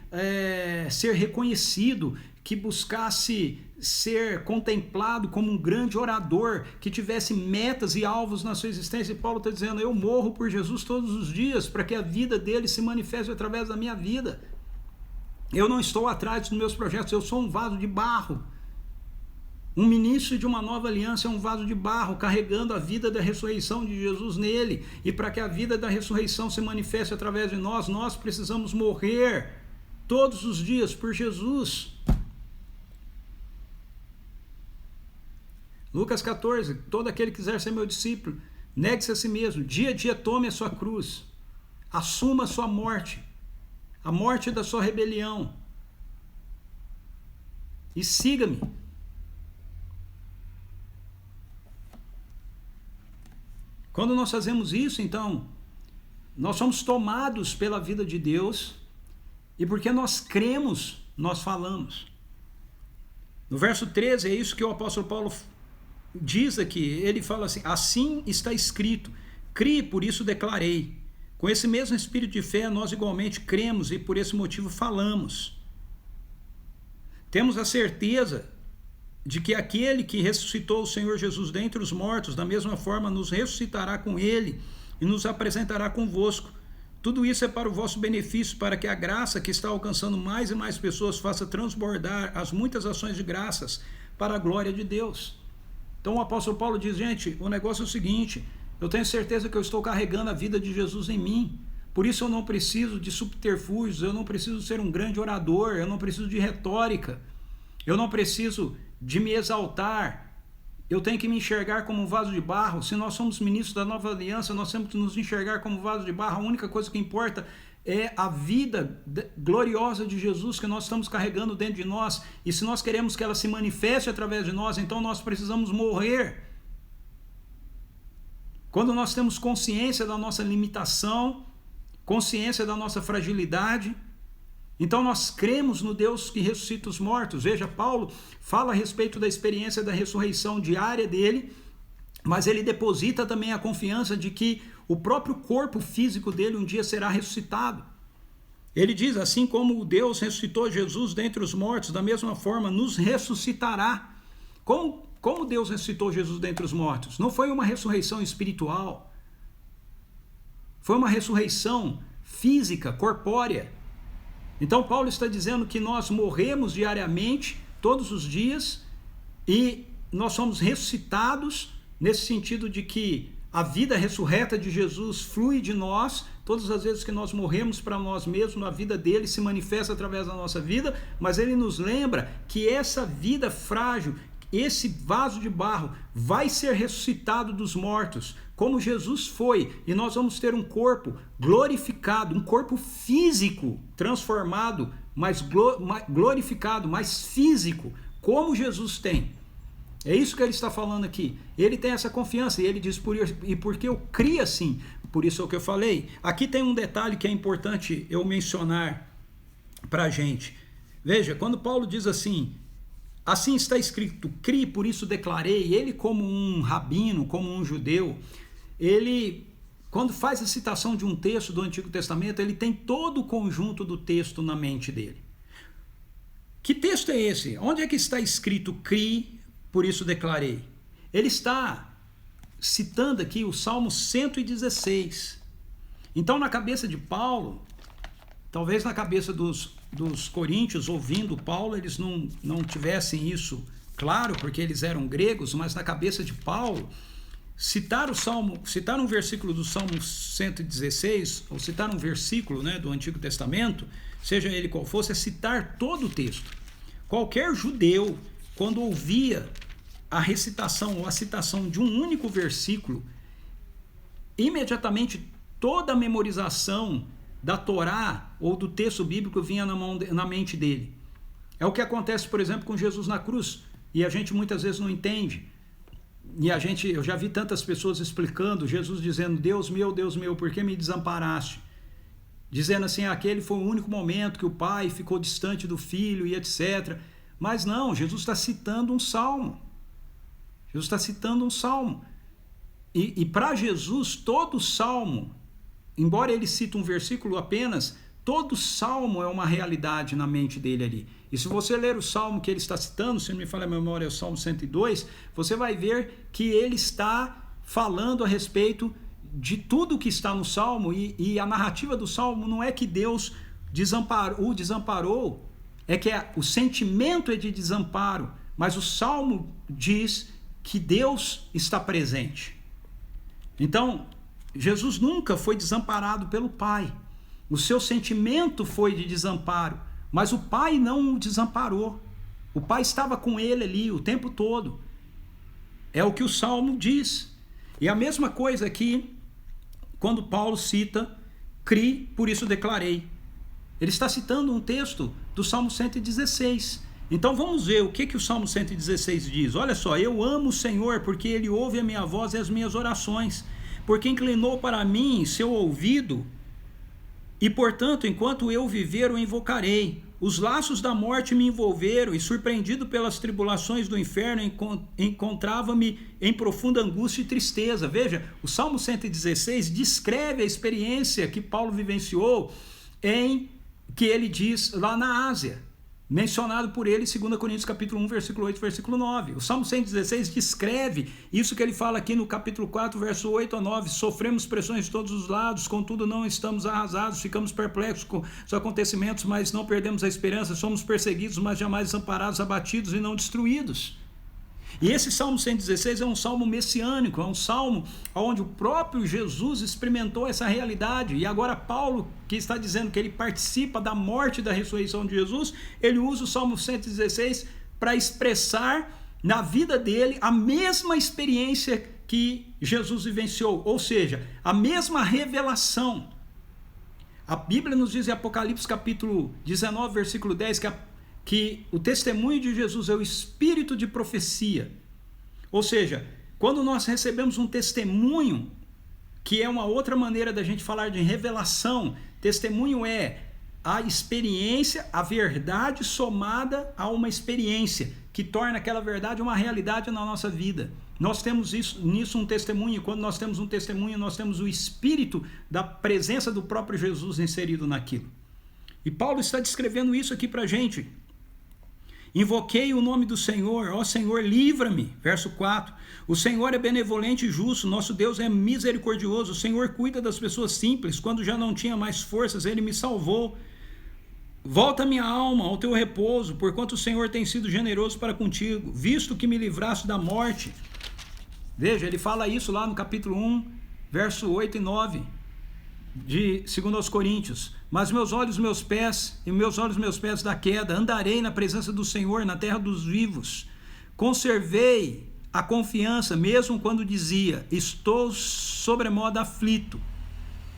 ser reconhecido, que buscasse ser contemplado como um grande orador, que tivesse metas e alvos na sua existência. E Paulo está dizendo, eu morro por Jesus todos os dias, para que a vida dele se manifeste através da minha vida. Eu não estou atrás dos meus projetos, eu sou um vaso de barro. Um ministro de uma nova aliança é um vaso de barro, carregando a vida da ressurreição de Jesus nele. E para que a vida da ressurreição se manifeste através de nós, nós precisamos morrer todos os dias por Jesus. Lucas 14, todo aquele que quiser ser meu discípulo, negue-se a si mesmo, dia a dia tome a sua cruz, assuma a sua morte, a morte da sua rebelião, e siga-me. Quando nós fazemos isso, então, nós somos tomados pela vida de Deus, e porque nós cremos, nós falamos. No verso 13, é isso que o apóstolo Paulo diz aqui, ele fala assim, assim está escrito, criei, por isso declarei. Com esse mesmo espírito de fé, nós igualmente cremos e por esse motivo falamos. Temos a certeza de que aquele que ressuscitou o Senhor Jesus dentre os mortos, da mesma forma nos ressuscitará com ele e nos apresentará convosco. Tudo isso é para o vosso benefício, para que a graça que está alcançando mais e mais pessoas faça transbordar as muitas ações de graças para a glória de Deus. Então o apóstolo Paulo diz, gente, o negócio é o seguinte, eu tenho certeza que eu estou carregando a vida de Jesus em mim, por isso eu não preciso de subterfúgios, eu não preciso ser um grande orador, eu não preciso de retórica, eu não preciso de me exaltar, eu tenho que me enxergar como um vaso de barro. Se nós somos ministros da nova aliança, nós temos que nos enxergar como um vaso de barro. A única coisa que importa é a vida gloriosa de Jesus que nós estamos carregando dentro de nós, e se nós queremos que ela se manifeste através de nós, então nós precisamos morrer. Quando nós temos consciência da nossa limitação, consciência da nossa fragilidade, então nós cremos no Deus que ressuscita os mortos. Veja, Paulo fala a respeito da experiência da ressurreição diária dele, mas ele deposita também a confiança de que o próprio corpo físico dele um dia será ressuscitado. Ele diz, assim como Deus ressuscitou Jesus dentre os mortos, da mesma forma nos ressuscitará. Como Deus ressuscitou Jesus dentre os mortos? Não foi uma ressurreição espiritual, foi uma ressurreição física, corpórea. Então Paulo está dizendo que nós morremos diariamente, todos os dias, e nós somos ressuscitados, nesse sentido de que a vida ressurreta de Jesus flui de nós. Todas as vezes que nós morremos para nós mesmos, a vida dele se manifesta através da nossa vida, mas ele nos lembra que essa vida frágil, esse vaso de barro, vai ser ressuscitado dos mortos, como Jesus foi, e nós vamos ter um corpo glorificado, um corpo físico transformado, mais glorificado, mais físico, como Jesus tem. É isso que ele está falando aqui. Ele tem essa confiança, e ele diz, porque eu criei assim, por isso é o que eu falei. Aqui tem um detalhe que é importante eu mencionar para a gente. Veja, quando Paulo diz assim está escrito, crie, por isso declarei, ele como um rabino, como um judeu, ele, quando faz a citação de um texto do Antigo Testamento, ele tem todo o conjunto do texto na mente dele. Que texto é esse? Onde é que está escrito, crie, por isso declarei? Ele está citando aqui o Salmo 116. Então, na cabeça de Paulo, talvez na cabeça dos coríntios, ouvindo Paulo, eles não tivessem isso claro, porque eles eram gregos, mas na cabeça de Paulo, citar um versículo do Salmo 116, ou citar um versículo, né, do Antigo Testamento, seja ele qual fosse, é citar todo o texto. Qualquer judeu, quando ouvia a recitação ou a citação de um único versículo, imediatamente toda a memorização da Torá ou do texto bíblico vinha na mente dele. É o que acontece, por exemplo, com Jesus na cruz, e a gente muitas vezes não entende. E eu já vi tantas pessoas explicando, Jesus dizendo, Deus meu, por que me desamparaste? Dizendo assim, aquele foi o único momento que o pai ficou distante do filho e etc. Mas não, Jesus está citando um salmo. Jesus está citando um salmo. E para Jesus, todo salmo, embora ele cite um versículo apenas, todo salmo é uma realidade na mente dele ali. E se você ler o salmo que ele está citando, se não me falha a memória, é o Salmo 102, você vai ver que ele está falando a respeito de tudo que está no salmo, e a narrativa do salmo não é que Deus o desamparou, é que o sentimento é de desamparo, mas o salmo diz que Deus está presente. Então, Jesus nunca foi desamparado pelo Pai. O seu sentimento foi de desamparo, mas o Pai não o desamparou. O Pai estava com ele ali o tempo todo. É o que o Salmo diz. E a mesma coisa aqui, quando Paulo cita, crie, por isso declarei. Ele está citando um texto do Salmo 116. Então vamos ver o que o Salmo 116 diz. Olha só, eu amo o Senhor porque Ele ouve a minha voz e as minhas orações. Porque inclinou para mim seu ouvido, e portanto, enquanto eu viver, o invocarei. Os laços da morte me envolveram, e surpreendido pelas tribulações do inferno, encontrava-me em profunda angústia e tristeza. Veja, o Salmo 116 descreve a experiência que Paulo vivenciou que ele diz lá na Ásia, mencionado por ele em 2 Coríntios capítulo 1, versículo 8, versículo 9. O Salmo 116 descreve isso que ele fala aqui no capítulo 4, verso 8 a 9. Sofremos pressões de todos os lados, contudo não estamos arrasados, ficamos perplexos com os acontecimentos, mas não perdemos a esperança, somos perseguidos, mas jamais desamparados, abatidos e não destruídos. E esse Salmo 116 é um salmo messiânico, é um salmo onde o próprio Jesus experimentou essa realidade. E agora Paulo, que está dizendo que ele participa da morte e da ressurreição de Jesus, ele usa o Salmo 116 para expressar na vida dele a mesma experiência que Jesus vivenciou, ou seja, a mesma revelação. A Bíblia nos diz em Apocalipse capítulo 19, versículo 10, que o testemunho de Jesus é o espírito de profecia. Ou seja, quando nós recebemos um testemunho, que é uma outra maneira da gente falar de revelação, testemunho é a experiência, a verdade somada a uma experiência, que torna aquela verdade uma realidade na nossa vida. Nós temos nisso um testemunho, e quando nós temos um testemunho, nós temos o espírito da presença do próprio Jesus inserido naquilo. E Paulo está descrevendo isso aqui para a gente. Invoquei o nome do Senhor, ó Senhor, livra-me. Verso 4. O Senhor é benevolente e justo, nosso Deus é misericordioso. O Senhor cuida das pessoas simples. Quando já não tinha mais forças, Ele me salvou. Volta minha alma ao teu repouso, porquanto o Senhor tem sido generoso para contigo, visto que me livraste da morte. Veja, ele fala isso lá no capítulo 1, verso 8 e 9. De 2 Coríntios, mas meus olhos meus pés da queda, andarei na presença do Senhor na terra dos vivos. Conservei a confiança mesmo quando dizia, estou sobremodo aflito.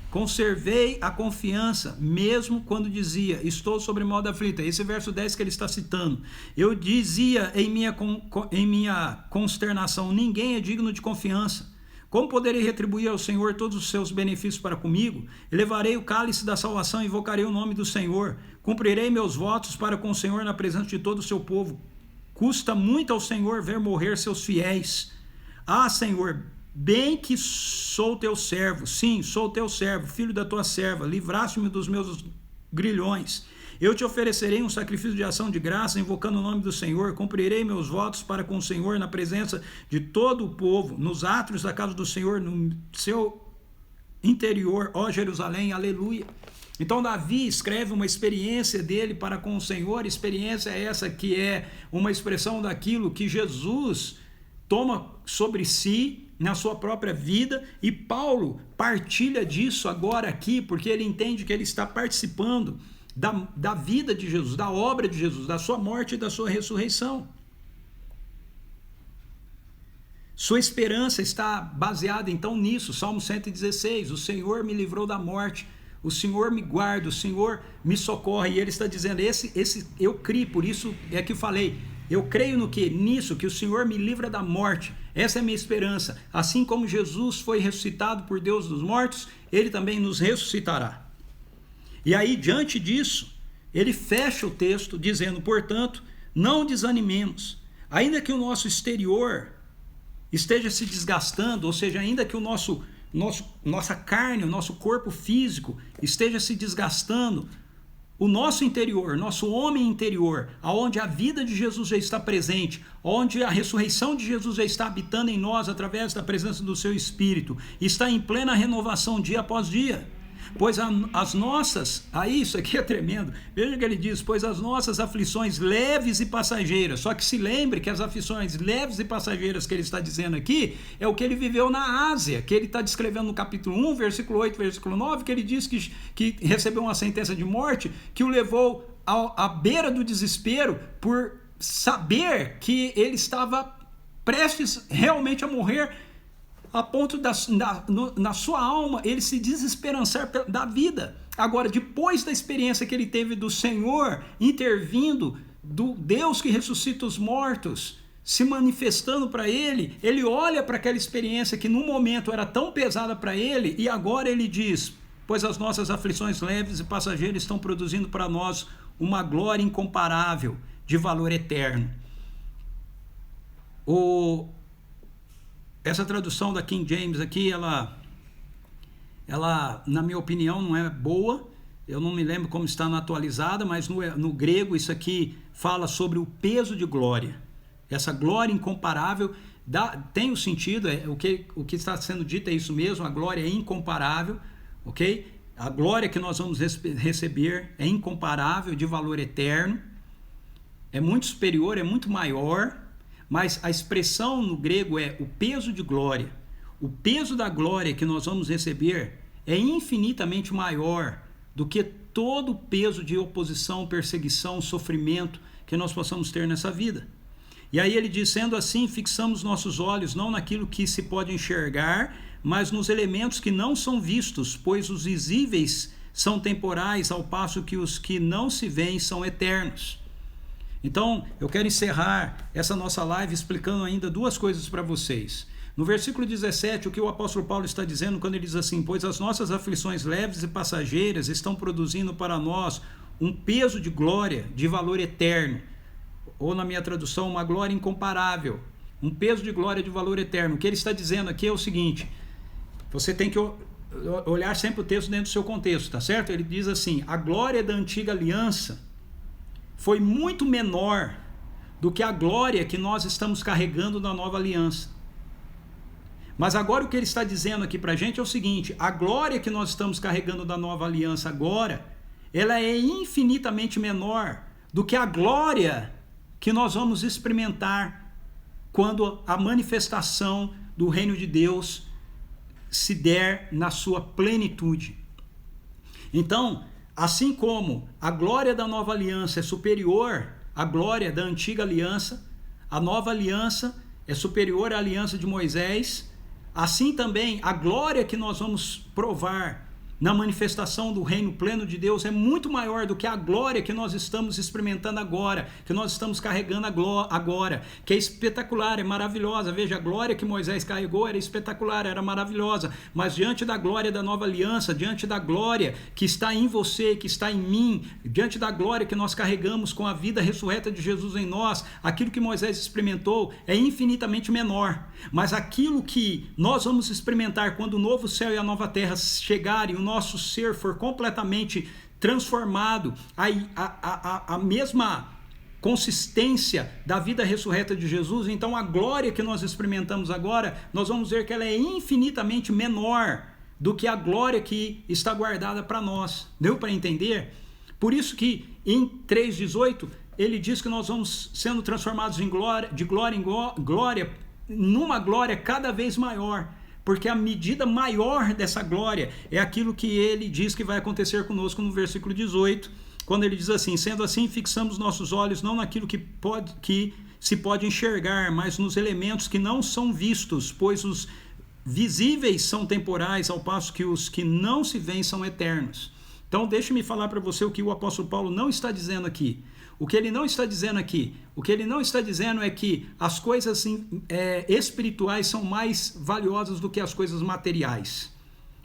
Conservei a confiança mesmo quando dizia, estou sobremodo aflito. Esse é verso 10 que ele está citando. Eu dizia em minha consternação, ninguém é digno de confiança. Como poderei retribuir ao Senhor todos os seus benefícios para comigo? Elevarei o cálice da salvação e invocarei o nome do Senhor. Cumprirei meus votos para com o Senhor na presença de todo o seu povo. Custa muito ao Senhor ver morrer seus fiéis. Ah, Senhor, bem que sou teu servo. Sim, sou teu servo, filho da tua serva. Livraste-me dos meus grilhões. Eu te oferecerei um sacrifício de ação de graça, invocando o nome do Senhor. Cumprirei meus votos para com o Senhor na presença de todo o povo, nos átrios da casa do Senhor, no seu interior, ó Jerusalém, aleluia. Então Davi escreve uma experiência dele para com o Senhor. Experiência essa que é uma expressão daquilo que Jesus toma sobre si na sua própria vida, e Paulo partilha disso agora aqui, porque ele entende que ele está participando da vida de Jesus, da obra de Jesus, da sua morte e da sua ressurreição. Sua esperança está baseada então nisso. Salmo 116, o Senhor me livrou da morte, o Senhor me guarda, o Senhor me socorre. E ele está dizendo, esse eu criei, por isso é que eu falei, eu creio no que? Nisso, que o Senhor me livra da morte. Essa é a minha esperança. Assim como Jesus foi ressuscitado por Deus dos mortos, ele também nos ressuscitará. E aí, diante disso, ele fecha o texto dizendo, portanto, não desanimemos, ainda que o nosso exterior esteja se desgastando, ou seja, ainda que nossa carne, o nosso corpo físico esteja se desgastando, o nosso interior, nosso homem interior, aonde a vida de Jesus já está presente, onde a ressurreição de Jesus já está habitando em nós através da presença do seu Espírito, está em plena renovação dia após dia. Pois as nossas, aí isso aqui é tremendo, veja que ele diz, pois as nossas aflições leves e passageiras, só que se lembre que as aflições leves e passageiras que ele está dizendo aqui, é o que ele viveu na Ásia, que ele está descrevendo no capítulo 1, versículo 8, versículo 9, que ele diz que recebeu uma sentença de morte, que o levou à beira do desespero, por saber que ele estava prestes realmente a morrer, a ponto na sua alma ele se desesperançar da vida. Agora, depois da experiência que ele teve do Senhor intervindo, do Deus que ressuscita os mortos, se manifestando para ele, ele olha para aquela experiência que no momento era tão pesada para ele, e agora ele diz, pois as nossas aflições leves e passageiras estão produzindo para nós uma glória incomparável, de valor eterno. Essa tradução da King James aqui, ela, na minha opinião, não é boa. Eu não me lembro como está na atualizada, mas no grego isso aqui fala sobre o peso de glória. Essa glória incomparável tem o sentido, o que está sendo dito é isso mesmo, a glória é incomparável, ok? A glória que nós vamos receber é incomparável, de valor eterno, é muito superior, é muito maior. Mas a expressão no grego é o peso de glória. O peso da glória que nós vamos receber é infinitamente maior do que todo o peso de oposição, perseguição, sofrimento que nós possamos ter nessa vida. E aí ele diz, sendo assim, fixamos nossos olhos não naquilo que se pode enxergar, mas nos elementos que não são vistos, pois os visíveis são temporais, ao passo que os que não se veem são eternos. Então, eu quero encerrar essa nossa live explicando ainda duas coisas para vocês. No versículo 17, o que o apóstolo Paulo está dizendo quando ele diz assim, pois as nossas aflições leves e passageiras estão produzindo para nós um peso de glória, de valor eterno, ou na minha tradução, uma glória incomparável, um peso de glória de valor eterno. O que ele está dizendo aqui é o seguinte, você tem que olhar sempre o texto dentro do seu contexto, tá certo? Ele diz assim, a glória da antiga aliança foi muito menor do que a glória que nós estamos carregando na nova aliança. Mas agora o que ele está dizendo aqui para a gente é o seguinte, a glória que nós estamos carregando da nova aliança agora, ela é infinitamente menor do que a glória que nós vamos experimentar quando a manifestação do reino de Deus se der na sua plenitude. Então, assim como a glória da nova aliança é superior à glória da antiga aliança, a nova aliança é superior à aliança de Moisés, assim também a glória que nós vamos provar na manifestação do reino pleno de Deus é muito maior do que a glória que nós estamos experimentando agora, que nós estamos carregando agora, que é espetacular, é maravilhosa. Veja, a glória que Moisés carregou era espetacular, era maravilhosa, mas diante da glória da nova aliança, diante da glória que está em você, que está em mim, diante da glória que nós carregamos com a vida ressurreta de Jesus em nós, aquilo que Moisés experimentou é infinitamente menor, mas aquilo que nós vamos experimentar quando o novo céu e a nova terra chegarem, nosso ser for completamente transformado, a mesma consistência da vida ressurreta de Jesus, então a glória que nós experimentamos agora, nós vamos ver que ela é infinitamente menor do que a glória que está guardada para nós. Deu para entender? Por isso que em 3,18 ele diz que nós vamos sendo transformados em glória, de glória em glória, numa glória cada vez maior. Porque a medida maior dessa glória é aquilo que ele diz que vai acontecer conosco no versículo 18, quando ele diz assim: sendo assim, fixamos nossos olhos não naquilo que se pode enxergar, mas nos elementos que não são vistos, pois os visíveis são temporais, ao passo que os que não se veem são eternos. Então deixe-me falar para você o que o apóstolo Paulo não está dizendo aqui. O que ele não está dizendo aqui? O que ele não está dizendo é que as coisas espirituais são mais valiosas do que as coisas materiais.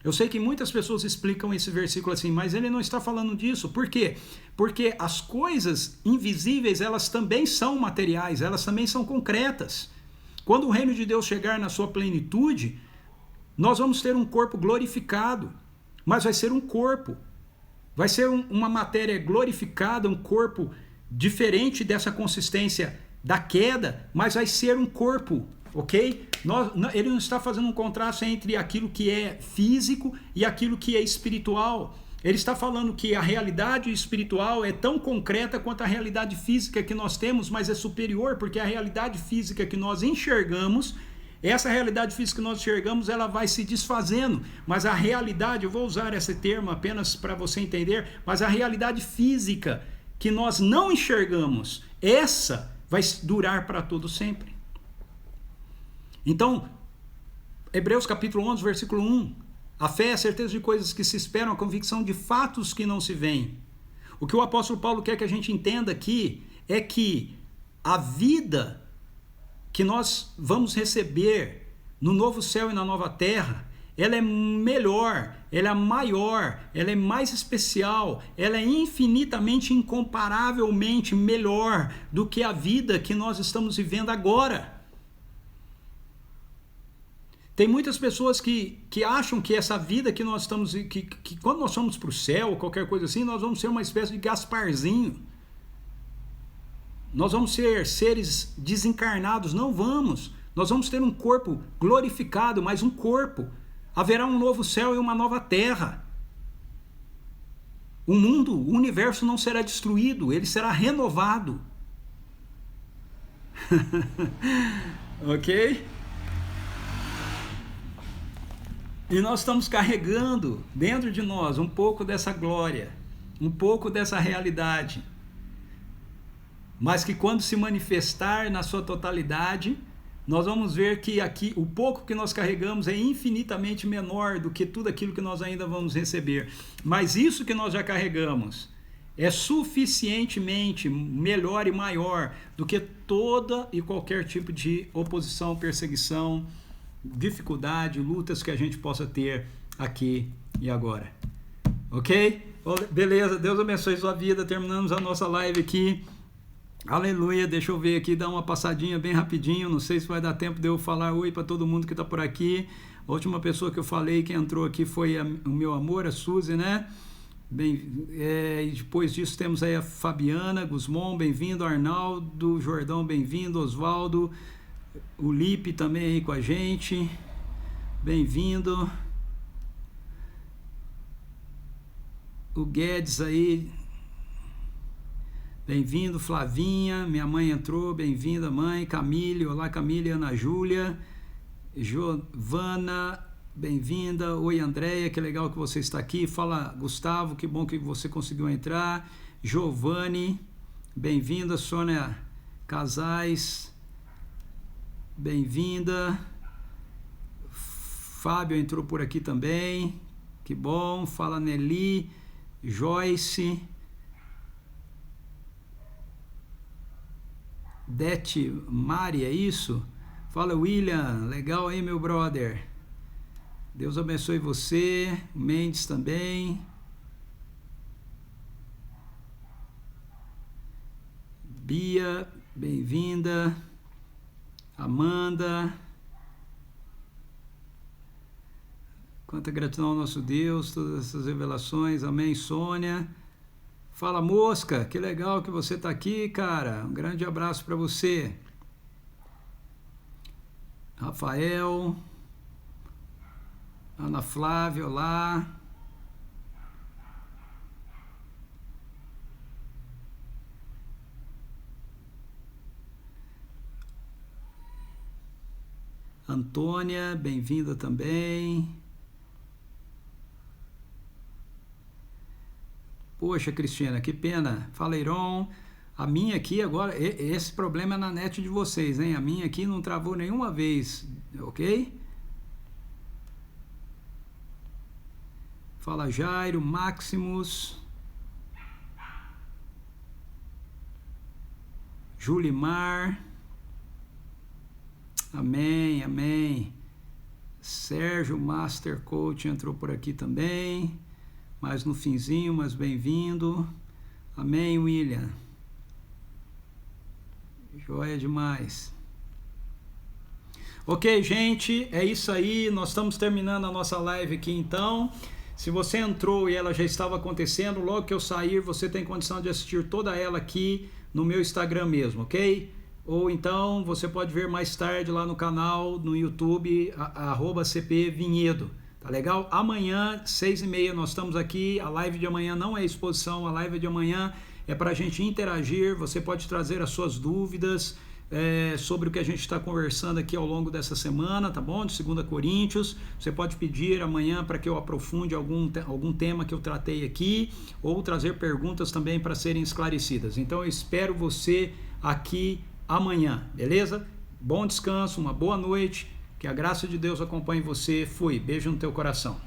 Eu sei que muitas pessoas explicam esse versículo assim, mas ele não está falando disso. Por quê? Porque as coisas invisíveis, elas também são materiais, elas também são concretas. Quando o reino de Deus chegar na sua plenitude, nós vamos ter um corpo glorificado, mas vai ser um corpo. Vai ser uma matéria glorificada, um corpo diferente dessa consistência da queda, mas vai ser um corpo, ok? Ele não está fazendo um contraste entre aquilo que é físico e aquilo que é espiritual. Ele está falando que a realidade espiritual é tão concreta quanto a realidade física que nós temos, mas é superior, porque a realidade física que nós enxergamos, essa realidade física que nós enxergamos, ela vai se desfazendo, mas a realidade, eu vou usar esse termo apenas para você entender, mas a realidade física que nós não enxergamos, essa vai durar para todo sempre. Então, Hebreus capítulo 11, versículo 1, a fé é a certeza de coisas que se esperam, a convicção de fatos que não se veem. O que o apóstolo Paulo quer que a gente entenda aqui é que a vida que nós vamos receber no novo céu e na nova terra, ela é melhor, ela é maior, ela é mais especial, ela é infinitamente, incomparavelmente melhor do que a vida que nós estamos vivendo agora. Tem muitas pessoas que acham que essa vida que nós estamos, que quando nós vamos para o céu, qualquer coisa assim, nós vamos ser uma espécie de Gasparzinho. Nós vamos ser seres desencarnados. Não vamos. Nós vamos ter um corpo glorificado, mas um corpo. Haverá um novo céu e uma nova terra. O mundo, o universo não será destruído, ele será renovado. Ok? E nós estamos carregando dentro de nós um pouco dessa glória, um pouco dessa realidade. Mas que quando se manifestar na sua totalidade, nós vamos ver que aqui o pouco que nós carregamos é infinitamente menor do que tudo aquilo que nós ainda vamos receber. Mas isso que nós já carregamos é suficientemente melhor e maior do que toda e qualquer tipo de oposição, perseguição, dificuldade, lutas que a gente possa ter aqui e agora. Ok? Beleza, Deus abençoe sua vida. Terminamos a nossa live aqui. Aleluia, deixa eu ver aqui, dar uma passadinha bem rapidinho, não sei se vai dar tempo de eu falar oi para todo mundo que está por aqui. A última pessoa que eu falei que entrou aqui foi o meu amor, a Suzy, né? E depois disso temos aí a Fabiana Guzmão, bem-vindo, Arnaldo Jordão, bem-vindo, Osvaldo, o Lipe também aí com a gente, bem-vindo, o Guedes aí, bem-vindo, Flavinha, minha mãe entrou, bem-vinda mãe, Camille, olá Camille, Ana Júlia, Giovana, bem-vinda, oi Andréia, que legal que você está aqui, fala Gustavo, que bom que você conseguiu entrar, Giovanni, bem-vinda, Sônia Casais, bem-vinda, Fábio entrou por aqui também, que bom. Fala Nelly, Joyce, Dete Mari, é isso? Fala William, legal aí meu brother. Deus abençoe você. Mendes também. Bia, bem-vinda. Amanda. Quanta gratidão ao nosso Deus, todas essas revelações. Amém, Sônia. Fala Mosca, que legal que você está aqui, cara. Um grande abraço para você. Rafael. Ana Flávia, olá. Antônia, bem-vinda também. Poxa, Cristina, que pena. Fala, Iron. A minha aqui agora, esse problema é na net de vocês, hein? A minha aqui não travou nenhuma vez, ok? Fala, Jairo, Maximus. Julimar. Amém, amém. Sérgio, Master Coach, entrou por aqui também. Mais no finzinho, mas bem-vindo. Amém, William. Joia demais. Ok, gente, é isso aí. Nós estamos terminando a nossa live aqui, então. Se você entrou e ela já estava acontecendo, logo que eu sair, você tem condição de assistir toda ela aqui no meu Instagram mesmo, ok? Ou então você pode ver mais tarde lá no canal, no YouTube, @CPVinhedo. Tá legal? Amanhã, 6h30, nós estamos aqui. A live de amanhã não é exposição, a live de amanhã é para a gente interagir. Você pode trazer as suas dúvidas sobre o que a gente está conversando aqui ao longo dessa semana, tá bom? De 2 Coríntios. Você pode pedir amanhã para que eu aprofunde algum tema que eu tratei aqui, ou trazer perguntas também para serem esclarecidas. Então eu espero você aqui amanhã, beleza? Bom descanso, uma boa noite. Que a graça de Deus acompanhe você. Fui. Beijo no teu coração.